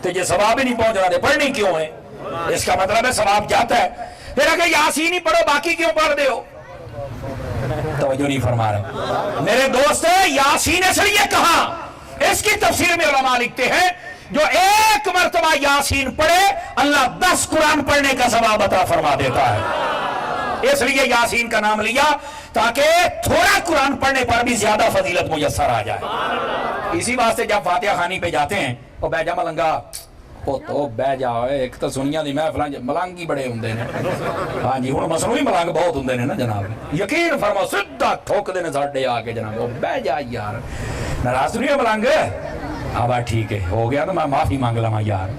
تو یہ ثواب ہی نہیں پہنچ رہا, پڑھنی کیوں ہے؟ اس کا مطلب ہے ثواب جاتا ہے. پھر اگر یاسین ہی پڑھو باقی کیوں پڑھ دے ہو؟ توجہ نہیں فرما رہے میرے دوست. یاسین اس لیے کہا, اس کی تفسیر میں علماء لکھتے ہیں جو ایک مرتبہ یاسین پڑھے اللہ 10 قرآن پڑھنے کا ثواب عطا فرما دیتا ہے. اس لیے یاسین کا نام لیا تاکہ تھوڑا قرآن پڑھنے پر بھی زیادہ فضیلت میسر آ جائے. اسی واسطے جب فاتحہ خانی پہ جاتے ہیں وہ بہ جا ملنگا, وہ تو بہ جا, ایک تو سنیا دی محفلاں ملنگ ہی بڑے ہوندے نے. ہاں جی, ہن مصنوعی ملنگ بہت ہوندے نے نا جناب, یقین فرما سیدھا ٹھوک دے نے ساڈے آ کے جناب. وہ بہ جا یار, ناراض نہیں ہے ملنگ؟ ہاں بات ٹھیک ہے, ہو گیا تو میں معافی مانگ لواں یار.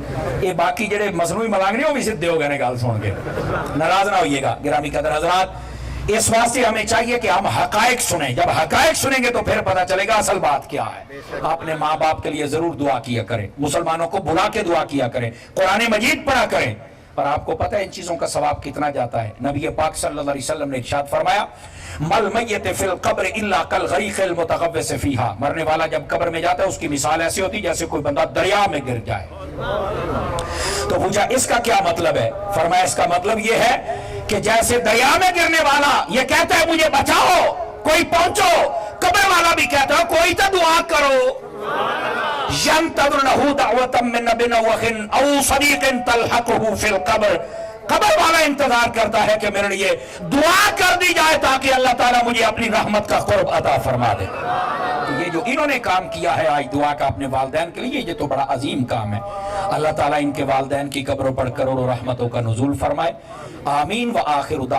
یہ باقی جڑے مصنوعی ملنگ نہیں وہ بھی سیدھے ہو گئے نے گل سن کے, ناراض نہ ہوئیے گا. گرامی قدر حضرات, اس واسطے ہمیں چاہیے کہ ہم حقائق سنیں. جب حقائق سنیں گے تو پھر پتہ چلے گا اصل بات کیا ہے. اپنے ماں باپ کے لیے ضرور دعا کیا کریں, مسلمانوں کو بلا کے دعا کیا کریں, قرآن مجید پڑھا کریں. اور آپ کو پتہ ہے ان چیزوں کا ثواب کتنا جاتا ہے؟ نبی پاک صلی اللہ علیہ وسلم نے ارشاد فرمایا مل میت فی القبر الا کالغریق المتغوص فیہا, مرنے والا جب قبر میں جاتا ہے اس کی مثال ایسی ہوتی جیسے کوئی بندہ دریا میں گر جائے. تو پوچھا اس کا کیا مطلب ہے؟ فرمایا اس کا مطلب یہ ہے کہ جیسے دریا میں گرنے والا یہ کہتا ہے مجھے بچاؤ, کوئی پہنچو, قبر والا بھی کہتا ہے کوئی تو دعا کرو. ينتظر له دعوة من نبي نوح او صديق تلحقه في القبر, قبر والا انتظار کرتا ہے کہ میرے لیے دعا کر دی جائے تاکہ اللہ تعالیٰ مجھے اپنی رحمت کا قرب عطا فرما دے. یہ جو انہوں نے کام کیا ہے آج دعا کا اپنے والدین کے لیے, یہ تو بڑا عظیم کام ہے. اللہ تعالیٰ ان کے والدین کی قبروں پر کروڑوں رحمتوں کا نزول فرمائے. آمین. وآخر دعوانا